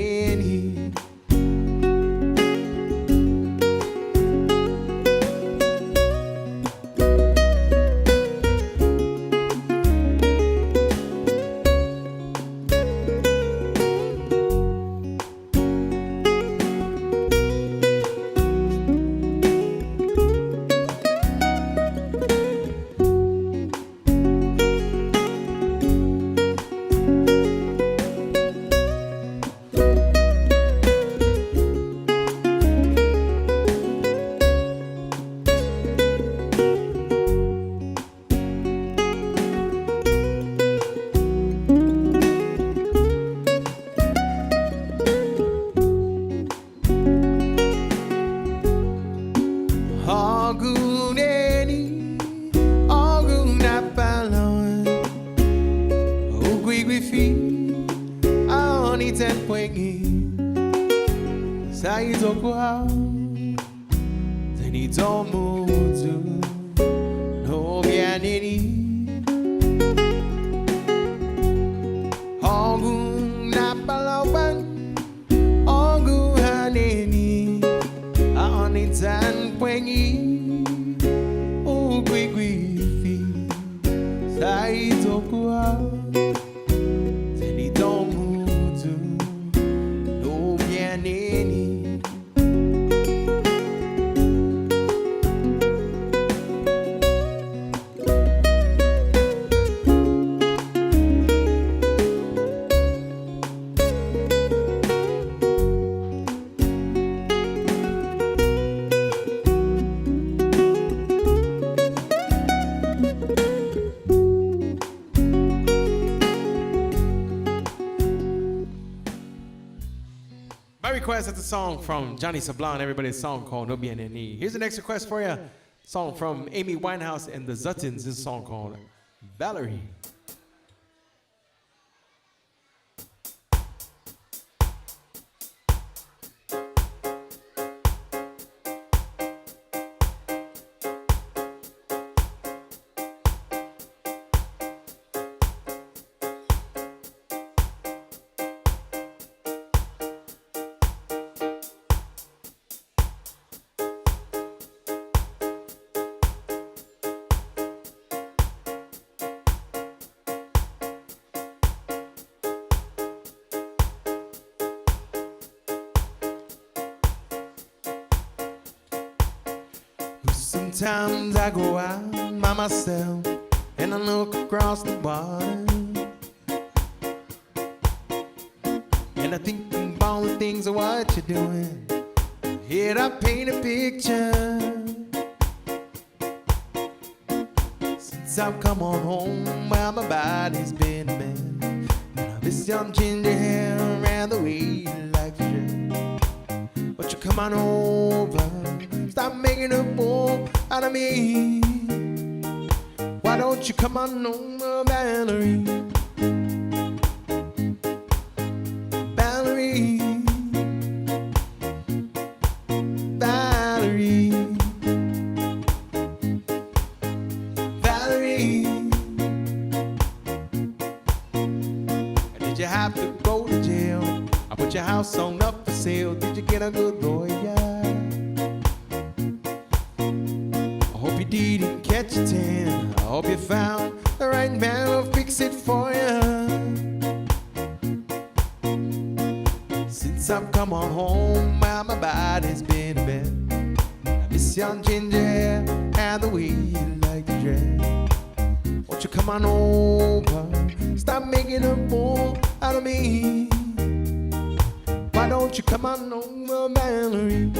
That's a song from Johnny Sablon, everybody's song called No Bien En Ni. Here's the next request for you. Song from Amy Winehouse and the Zuttons. This is a song called Valerie. Sometimes I go out by myself and I look across the water and I think about the things of what you're doing. Here I paint a picture. Since I've come on home, well, my body's been a man. And I miss your ginger hair and the way you like to dress. But you come on over, stop making a fool out of me. Why don't you come on over, Valerie? Valerie, Valerie, Valerie. Did you have to go to jail? I put your house on up for sale. Did you get a good lawyer? Didn't catch a 10. I hope you found the right man who'll fix it for you. Since I've come on home, well, my body's been a bed. I miss your ginger hair and the way you like to dress. Won't you come on over? Stop making a fool out of me. Why don't you come on over, Valerie?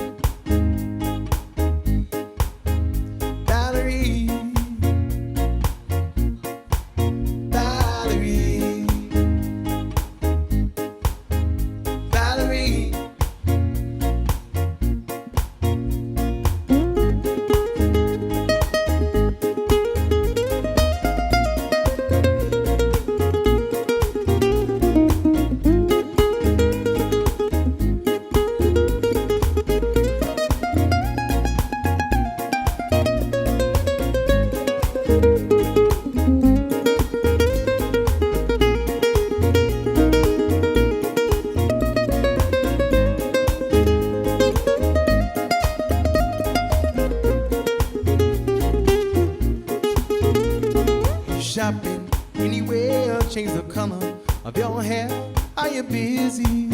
color of your hair? Are you busy?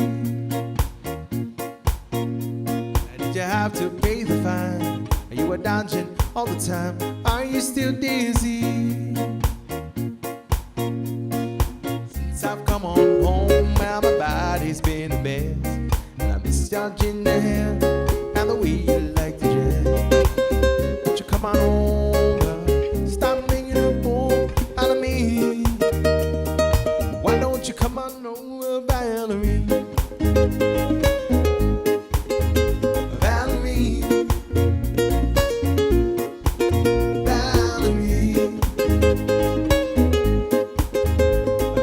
Did you have to pay the fine? Are you dodging all the time? Are you still dizzy? Since I've come on home, now my body's been a mess, and I miss your ginger hair and the way you like to dress. Won't you come on over? Stop making a fool out of me. Why don't you come on over, Valerie? Valerie, Valerie,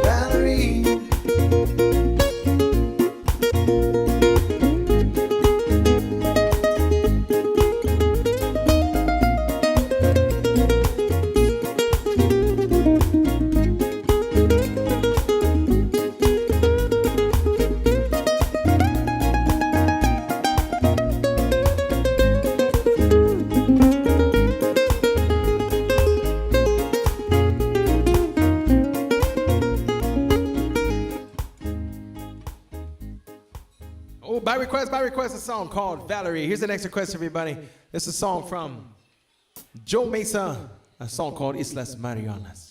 Valerie. Oh, by request, a song called Valerie. Here's the next request, everybody. It's a song from Joe Mesa, a song called Islas Marianas.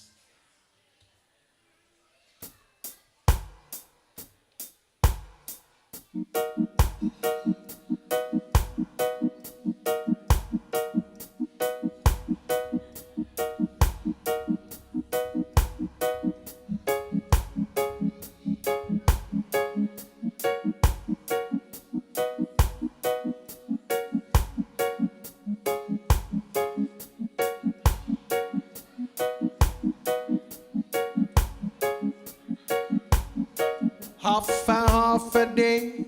Half a day,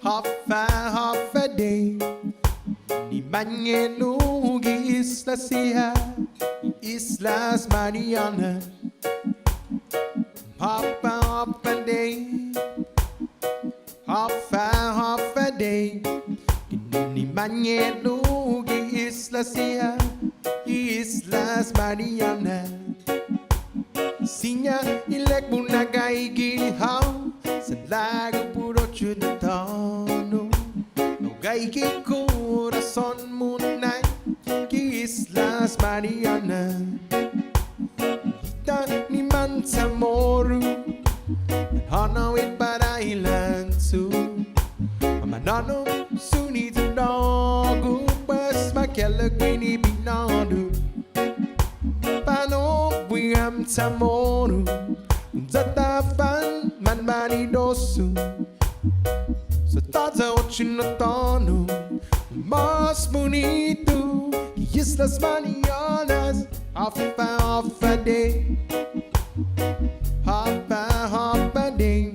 half a day. Ni Mañelugi Islas Sia, Islas Marianas. Half a day, half a day. Ni Mañelugi Islas Sia, Islas Marianas. Sinya ilek bunagay gihaw sa lago puro chudano. Nogay ki corazon munay ki Islas Marianas. Hita ni Mansamoru hanawit para ilansu. Manano suni tanago pas makelagwini binadu. Pano buyam tamoru Zatapan man manidosu Sa taza ochinotano Mas bonito Islas Marianas Half a day Half a day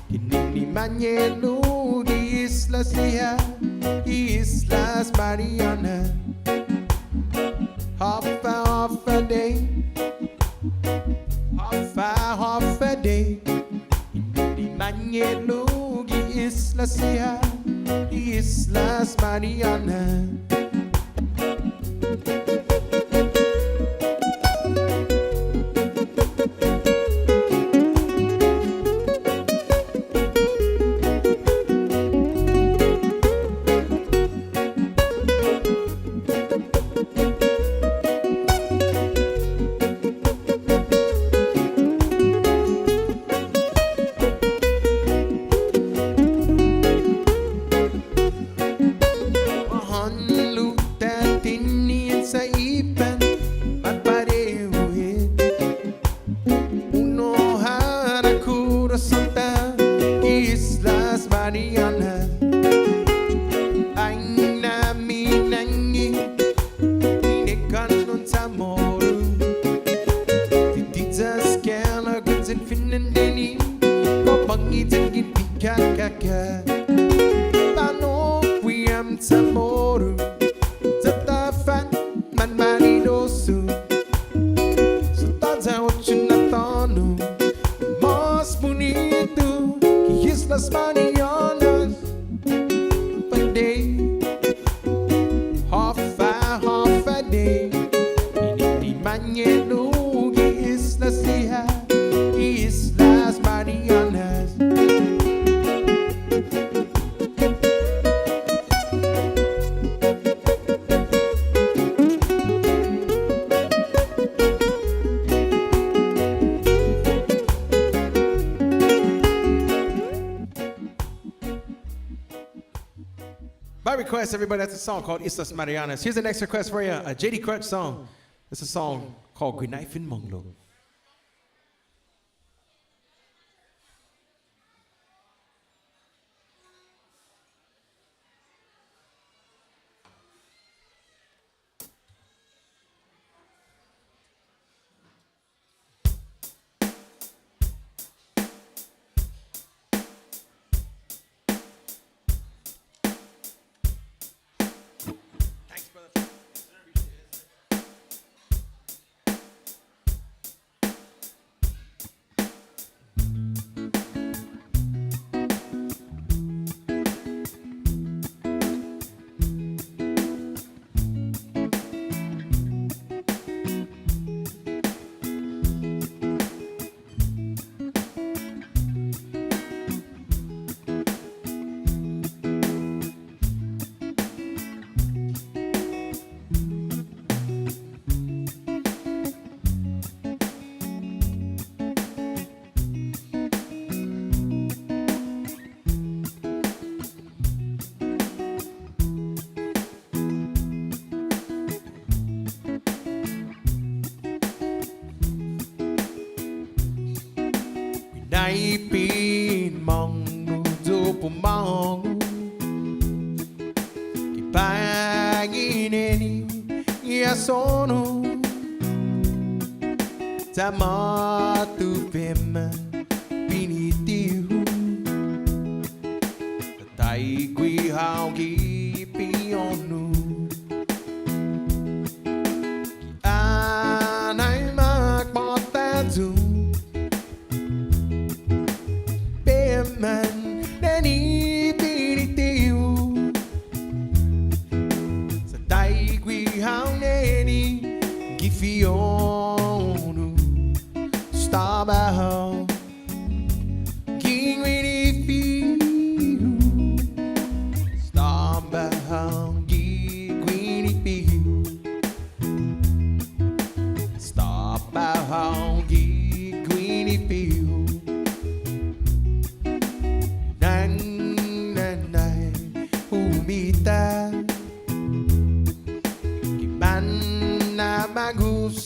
Kinini Mañelo Islas Sia Islas Marianas Half a day, half a day. Di Mañelugi Islas Sia, Islas Marianas. Islas Marianas, a day, half a day. Di Mañelugi Islas Sia, By request, everybody, that's a song called Islas Marianas. Here's the next request for you, a JD Crutch song. It's a song called Grinayfin Monglo. Grinayfin Monglo do pumong Kipangineni yasono Tamatu pema pinitihu Tatai kui haugi pionu Anay magpotatu Man, nani pinitiu sa taigui hao nani gifionu stabaho gingwini fiu stabaho gingwini fiu stabaho gingwini fiu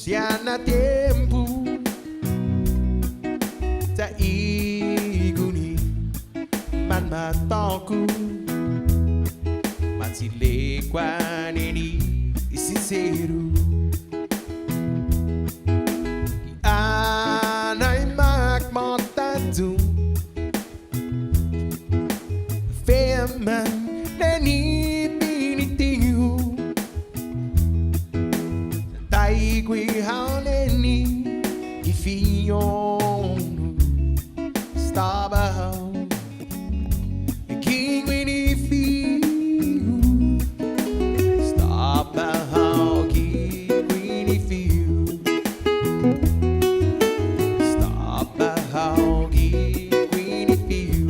Siana tempo ta iguni man matoku matsile kwaneni sincero anay magmontatu feman nani pinitiu Taigui hauneni ifionu Stabaho Kingwini fiu Stabaho Kingwini fiu Stabaho Kingwini fiu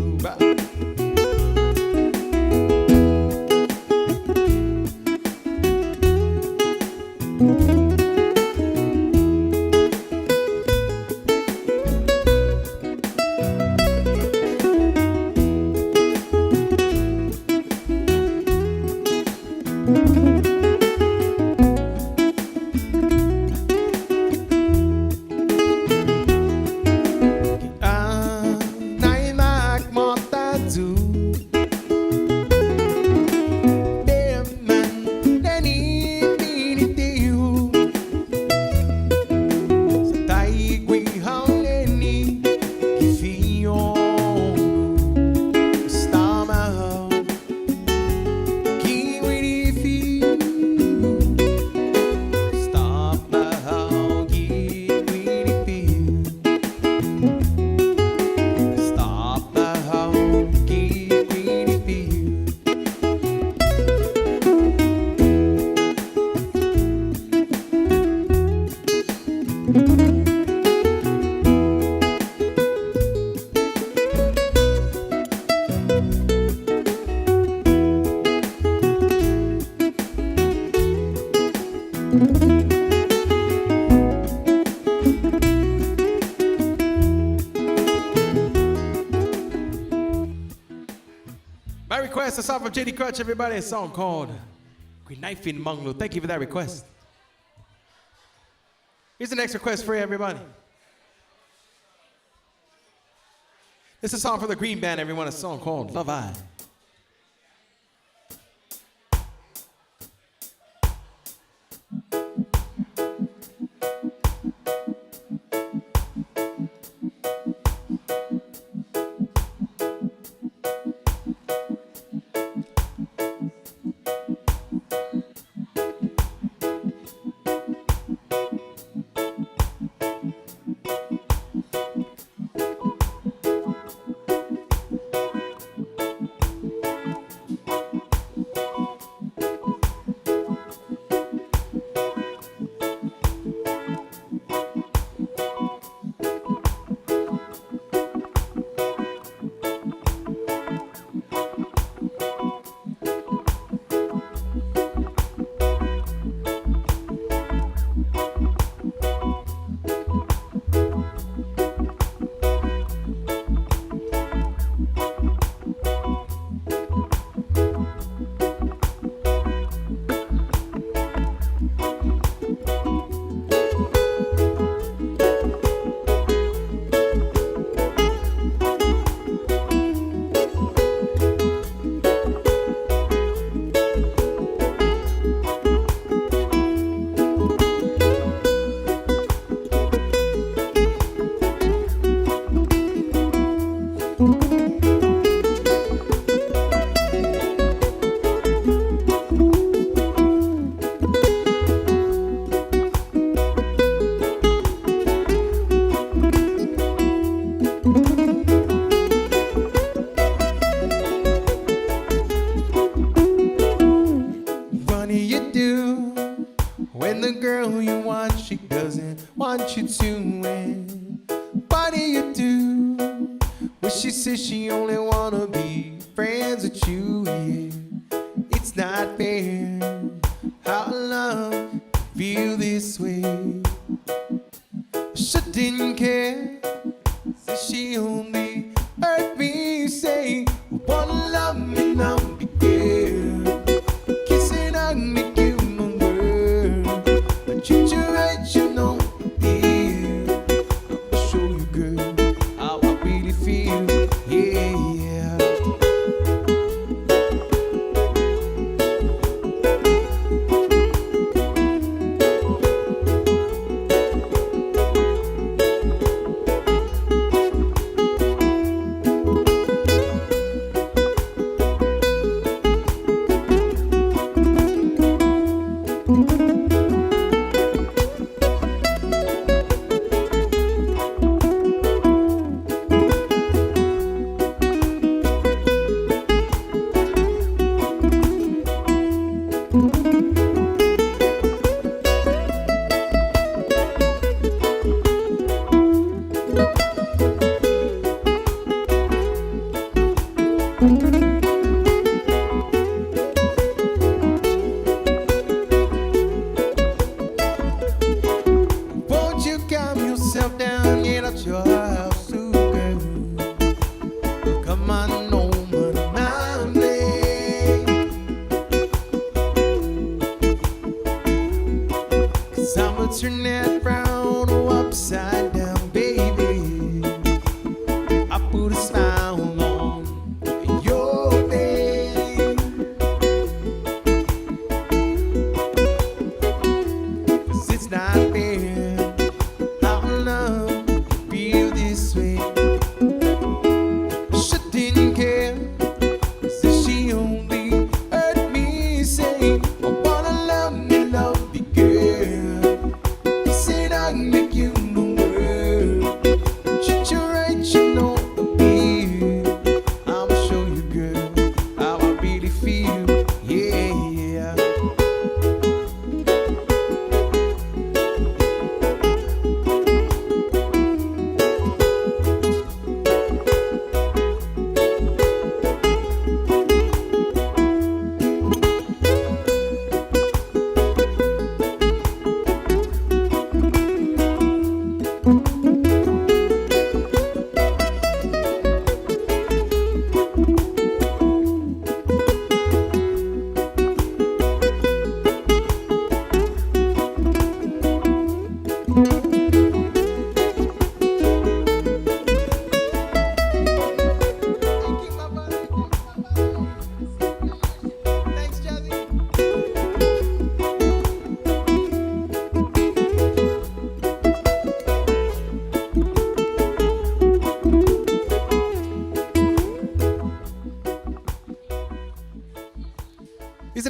By request, a song from JD Crutch, everybody, a song called Knife in Manglo. Thank you for that request. Here's the next request for you, everybody. It's a song for the Green Band, everyone, a song called Love I. When the girl you want, she doesn't want you to win. What do you do when she says she only wanna be friends with you? Yeah, it's not fair how love feel this way. She didn't care, said she only heard me say, wanna love me now, be girl. Kissing on me, give my word. But treat you right, you know, yeah. I'll show you, girl, how I really feel, yeah.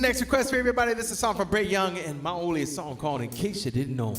next request for everybody. This is a song from Bray Young and my only song called In Case You Didn't Know.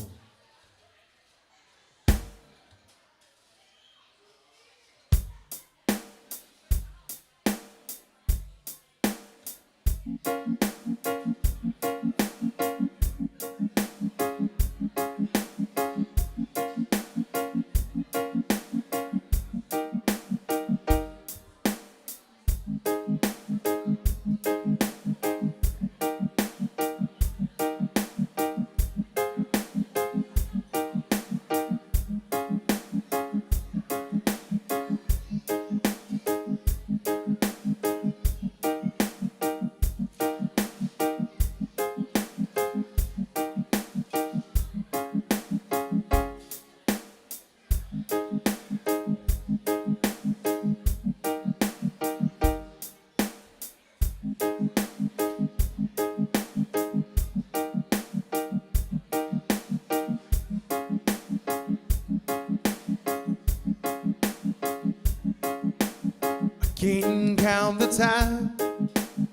Can't count the time,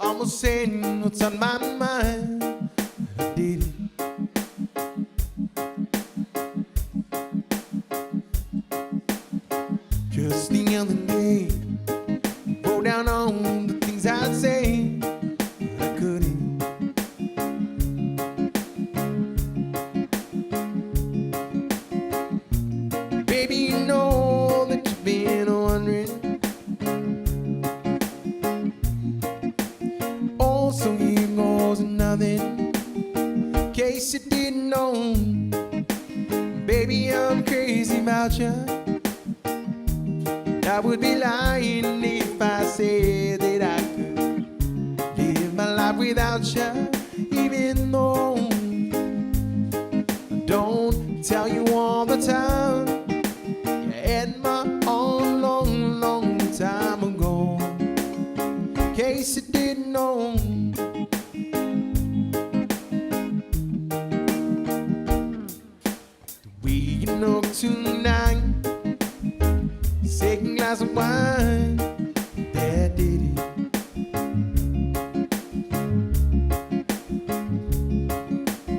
almost saying what's on my mind. I did it. Just the other day, wrote down all the things I'd say, but I couldn't. Baby, you know that you've been wondering. So here goes nothing. In case you didn't know, baby, I'm crazy about you. I would be lying if I said that I could live my life without you. Even though I don't tell you all the time, you had my own long, long time ago. In case you didn't know, we look tonight, second glass of wine, that did it.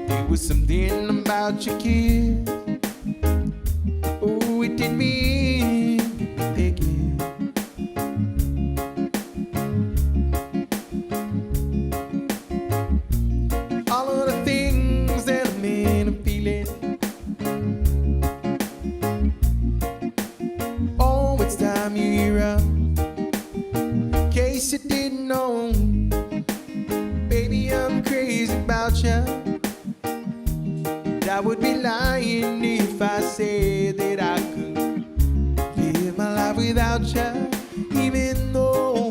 There was something about your kiss, oh, it did me thinking. All of the things that I'm in a feeling. Oh, it's time you're out. In case you didn't know, baby, I'm crazy about you. I would be lying if I said that I could live my life without you. Even though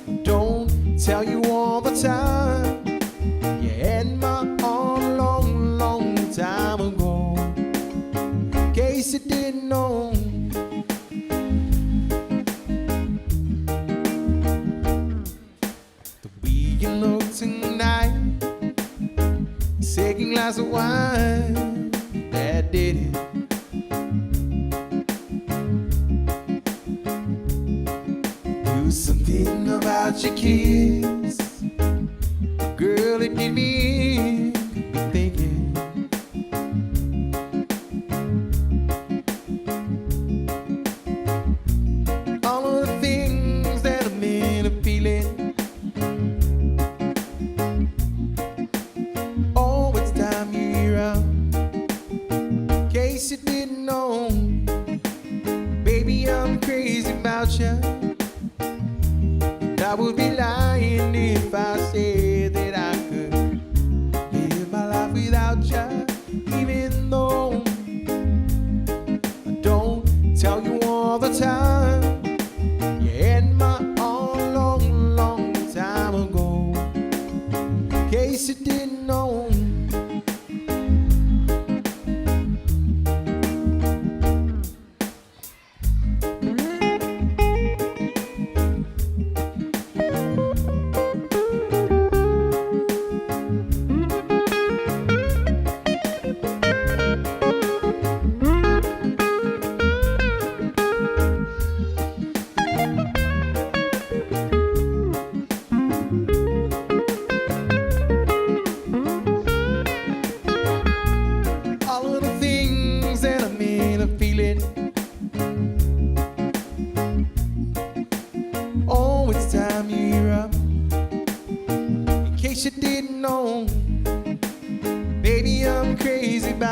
I don't tell you all the time, you had my arm long, long time ago. In case you didn't know, the way you look tonight, second glass of wine, that did it. Do something about your kiss, girl, it did me thinking. All of the things that I'm in a feeling. Oh, it's time you're out. In case you didn't know, baby, I'm crazy about you. I would be lying if I said that I could live my life without you. Even though I don't tell you all the time, you had my arm long, long time ago. In case you didn't know,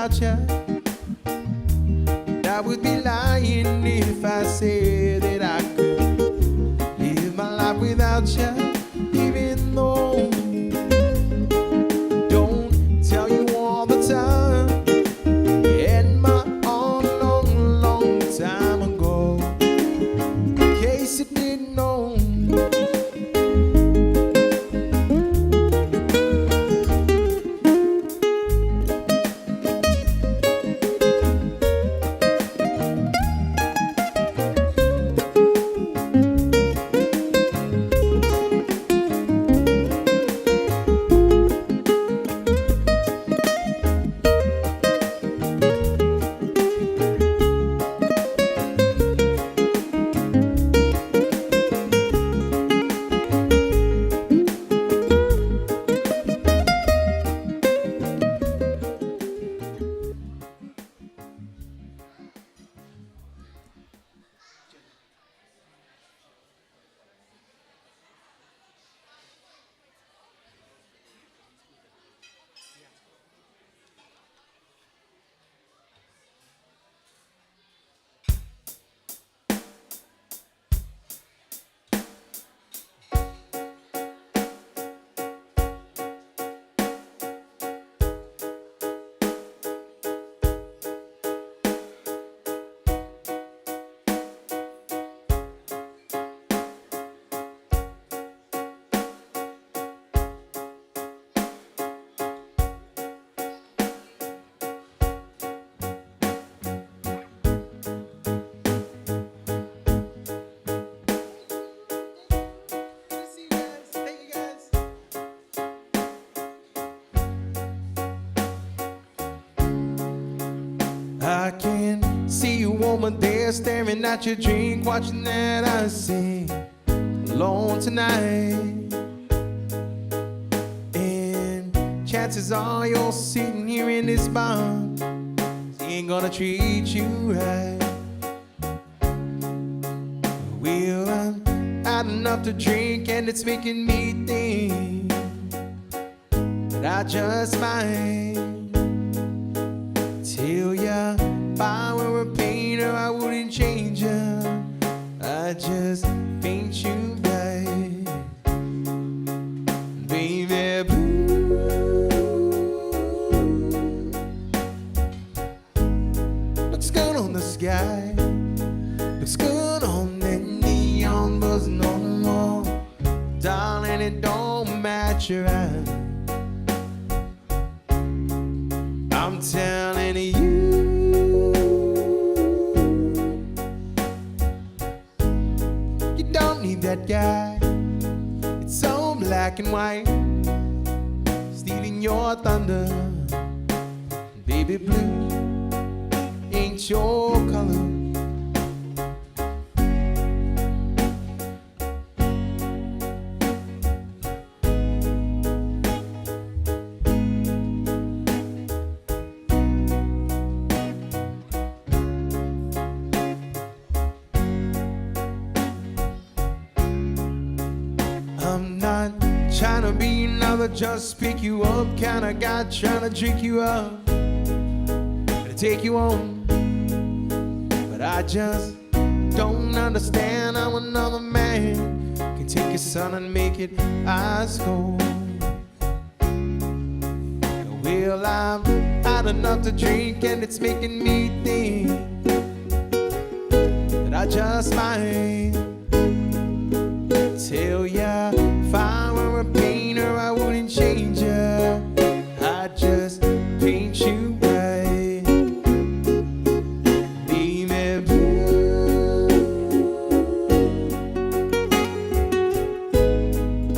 without you. I would be lying if I said that I could live my life without you, even though I don't tell you all the time. You had my all a long, long time ago, in case you didn't know. I can see you woman there staring at your drink, watching that I sing alone tonight. And chances are you're sitting here in this bar, she ain't gonna treat you right. Well, I'm had enough to drink and it's making me think that I just might tell ya, if I were a painter, I wouldn't change ya. I just paint you right, baby blue. Looks good on the sky, looks good on that neon buzzing on the wall. Darling, it don't match your eyes. I'm telling you, you don't need that guy. It's so black and white, stealing your thunder. Baby blue ain't your color. I'm not trying to be another just pick you up kind of guy, trying to drink you up, to take you home. But I just don't understand how another man can take your son and make it ice cold. Well, I've had enough to drink and it's making me think that I just might tell ya, if I were a painter, I wouldn't change ya. I'd just paint you right, baby blue.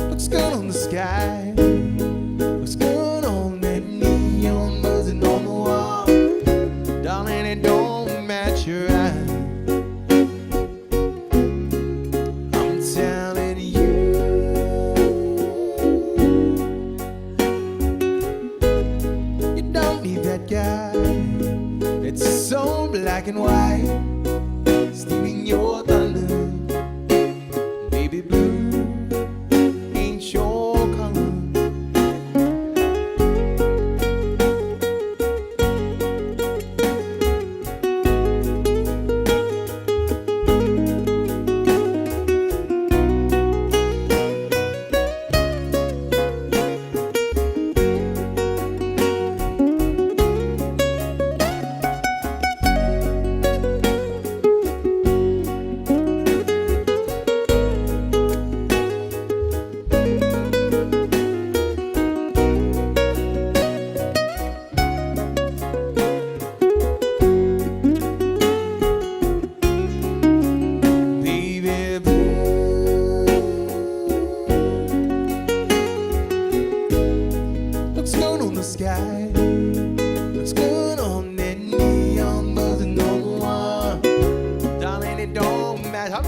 Looks good on the sky, looks good on that neon buzzing on the wall. Darling, it don't match your eyes. I'm telling you, I'm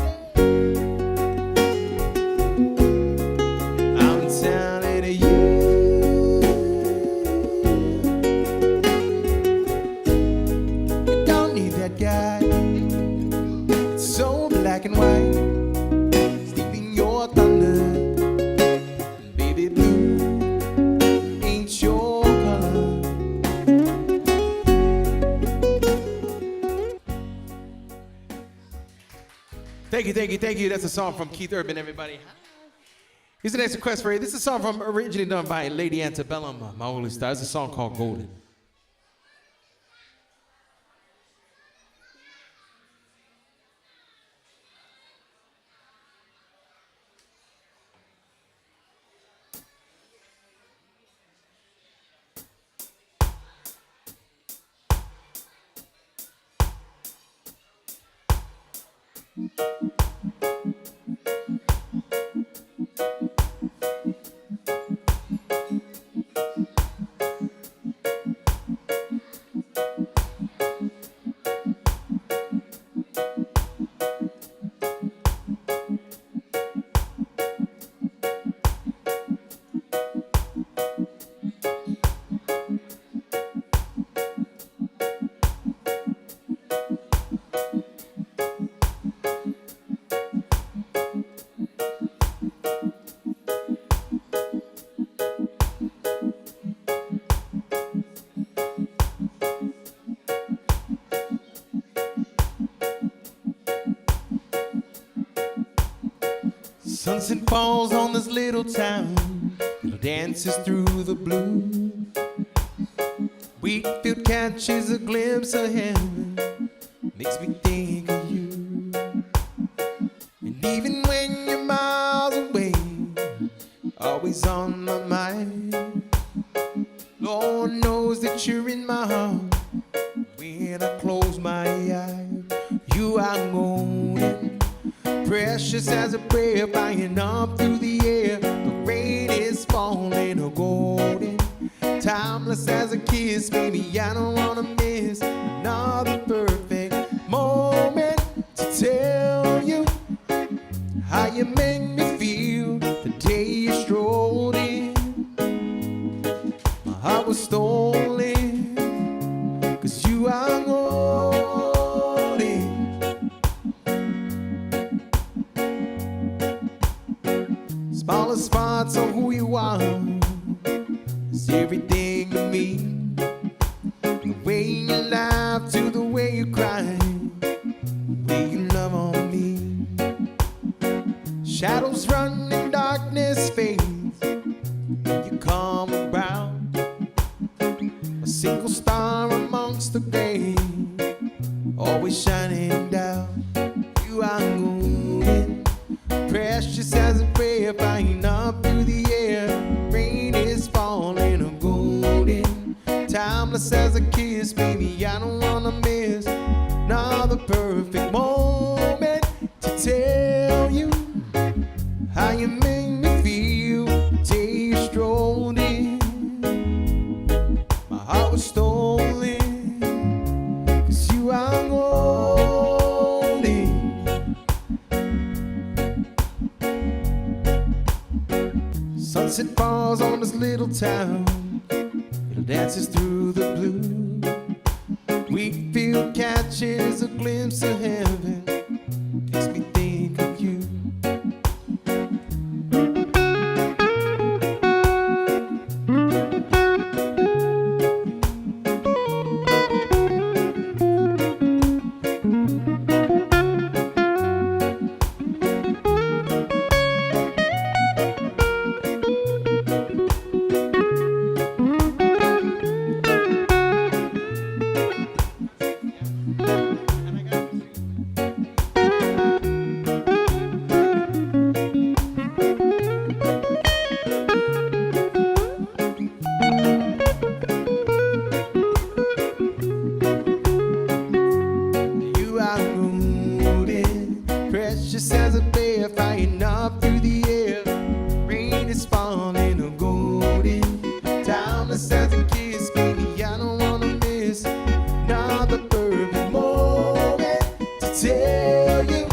telling you, you don't need that guy. It's so black and white, stealing your thunder. Baby blue ain't your color. Thank you, thank you, thank you. That's a song from Keith Urban, everybody. Here's the next request for you. This is a song from originally done by Lady Antebellum, my oldest star. It's a song called Golden. Sunset falls on this little town, little dances through the blue. Wheatfield catches a glimpse of heaven, makes me think of you. And even when you're miles away, always on my mind. Lord knows that you're in my heart. When I close my eyes, you are golden, precious as a prayer, flying up through the air. The rain is falling, oh golden, timeless as a kiss. Baby, I don't wanna miss another perfect moment to tell you how you make me feel the day you strolled in. My heart was stolen, 'cause you are golden. Smallest spots of who you are is everything to me. The way you laugh to the way you cry, the way you love on me. Shadows run and darkness fades when you come around. A single star amongst the gray, always shining down. You are golden, precious as a prayer, flying up through the air. Rain is falling, oh golden, timeless as a kiss. Baby, I don't wanna miss another perfect moment to tell you how you make me feel the day you strolled in. My heart was stolen, 'cause you are golden. Sunset falls on this little town, little dances through the blue. Wheatfield catches a glimpse of heaven, makes me think of you. Precious as a bear, flying up through the air. Rain is falling, oh golden, timeless as a kiss. Baby, I don't wanna miss another perfect moment to tell you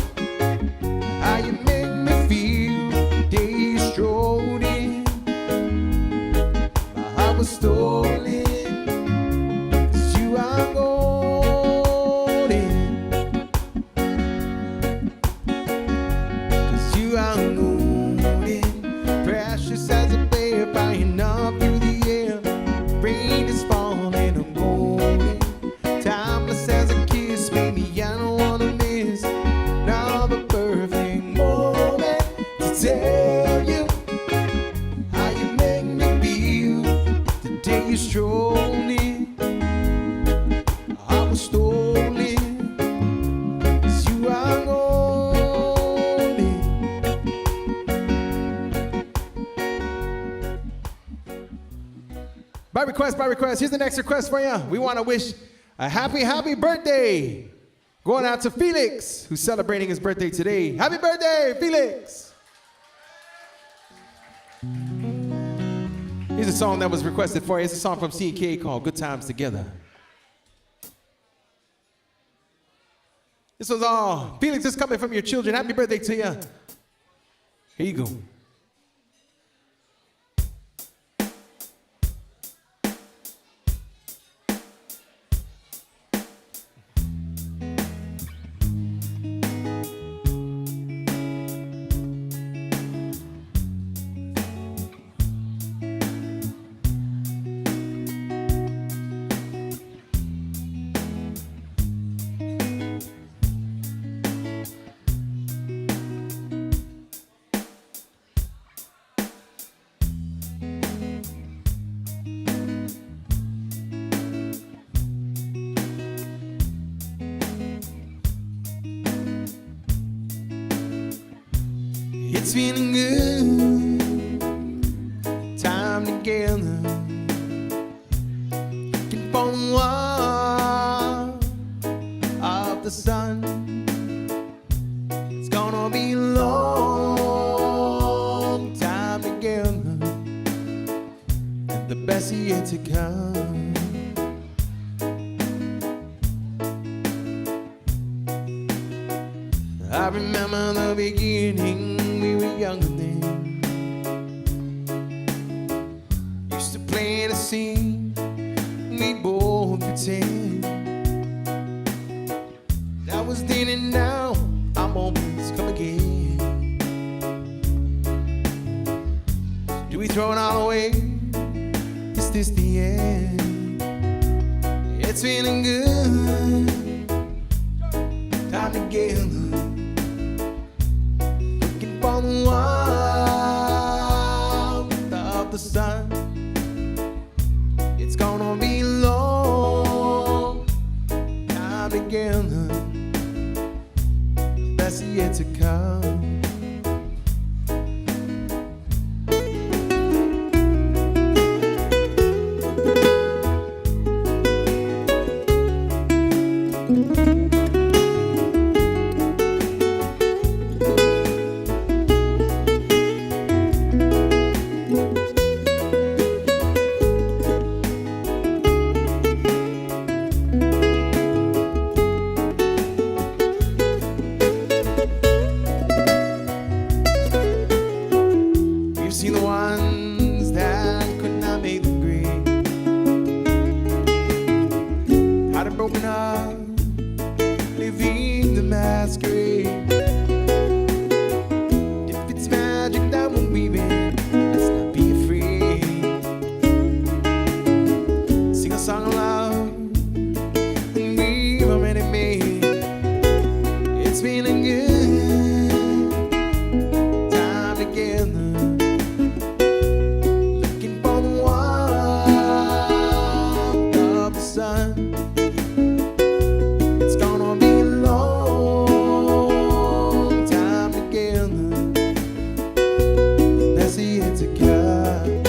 tell you how you make me feel the day you strolled in. I was stolen, 'cause you are lonely. By request, here's the next request for you. We want to wish a happy birthday going out to Felix, who's celebrating his birthday today. Happy birthday, Felix! Here's a song that was requested for you. It's a song from CPK called Good Times Together. This was all. Felix, is coming from your children. Happy birthday to you. Here you go. It's feeling good, time together, looking for the warmth of the sun. It's gonna be a long time together, and the best is yet to come. I remember the beginning. We were younger then. Used to play the scene, we both pretend. That was then and now, our moments come again. Do we throw it all away? Is this the end? It's feeling good, time together. For the warmth of the sun, it's gonna be a long time together, the best is yet to come. Seen the ones that could not make them great, how they broken up, living the masquerade. If it's magic that we're weaving, let's not be afraid. Sing a song of love, and we've already made. It's feeling good, time together. It's gonna be a long time together, that's the yet to come.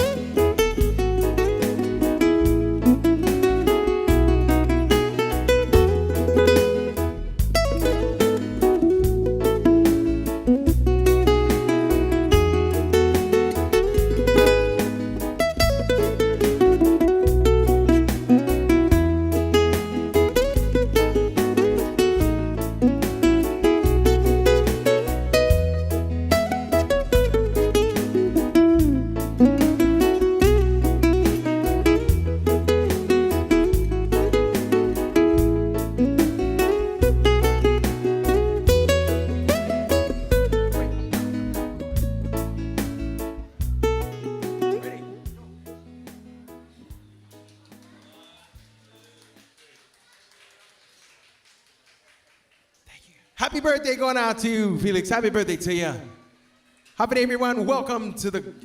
Happy birthday going out to you, Felix. Happy birthday to you. Happy day, everyone. Welcome to the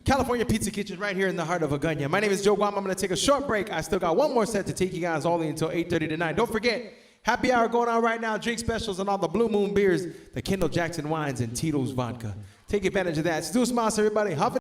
California Pizza Kitchen right here in the heart of Hagåtña. My name is Joe Guam. I'm going to take a short break. I still got one more set to take you guys all the way until 8:30 tonight. Don't forget, happy hour going on right now. Drink specials on all the Blue Moon beers, the Kendall Jackson wines, and Tito's vodka. Take advantage of that. Zeus Mas, everybody.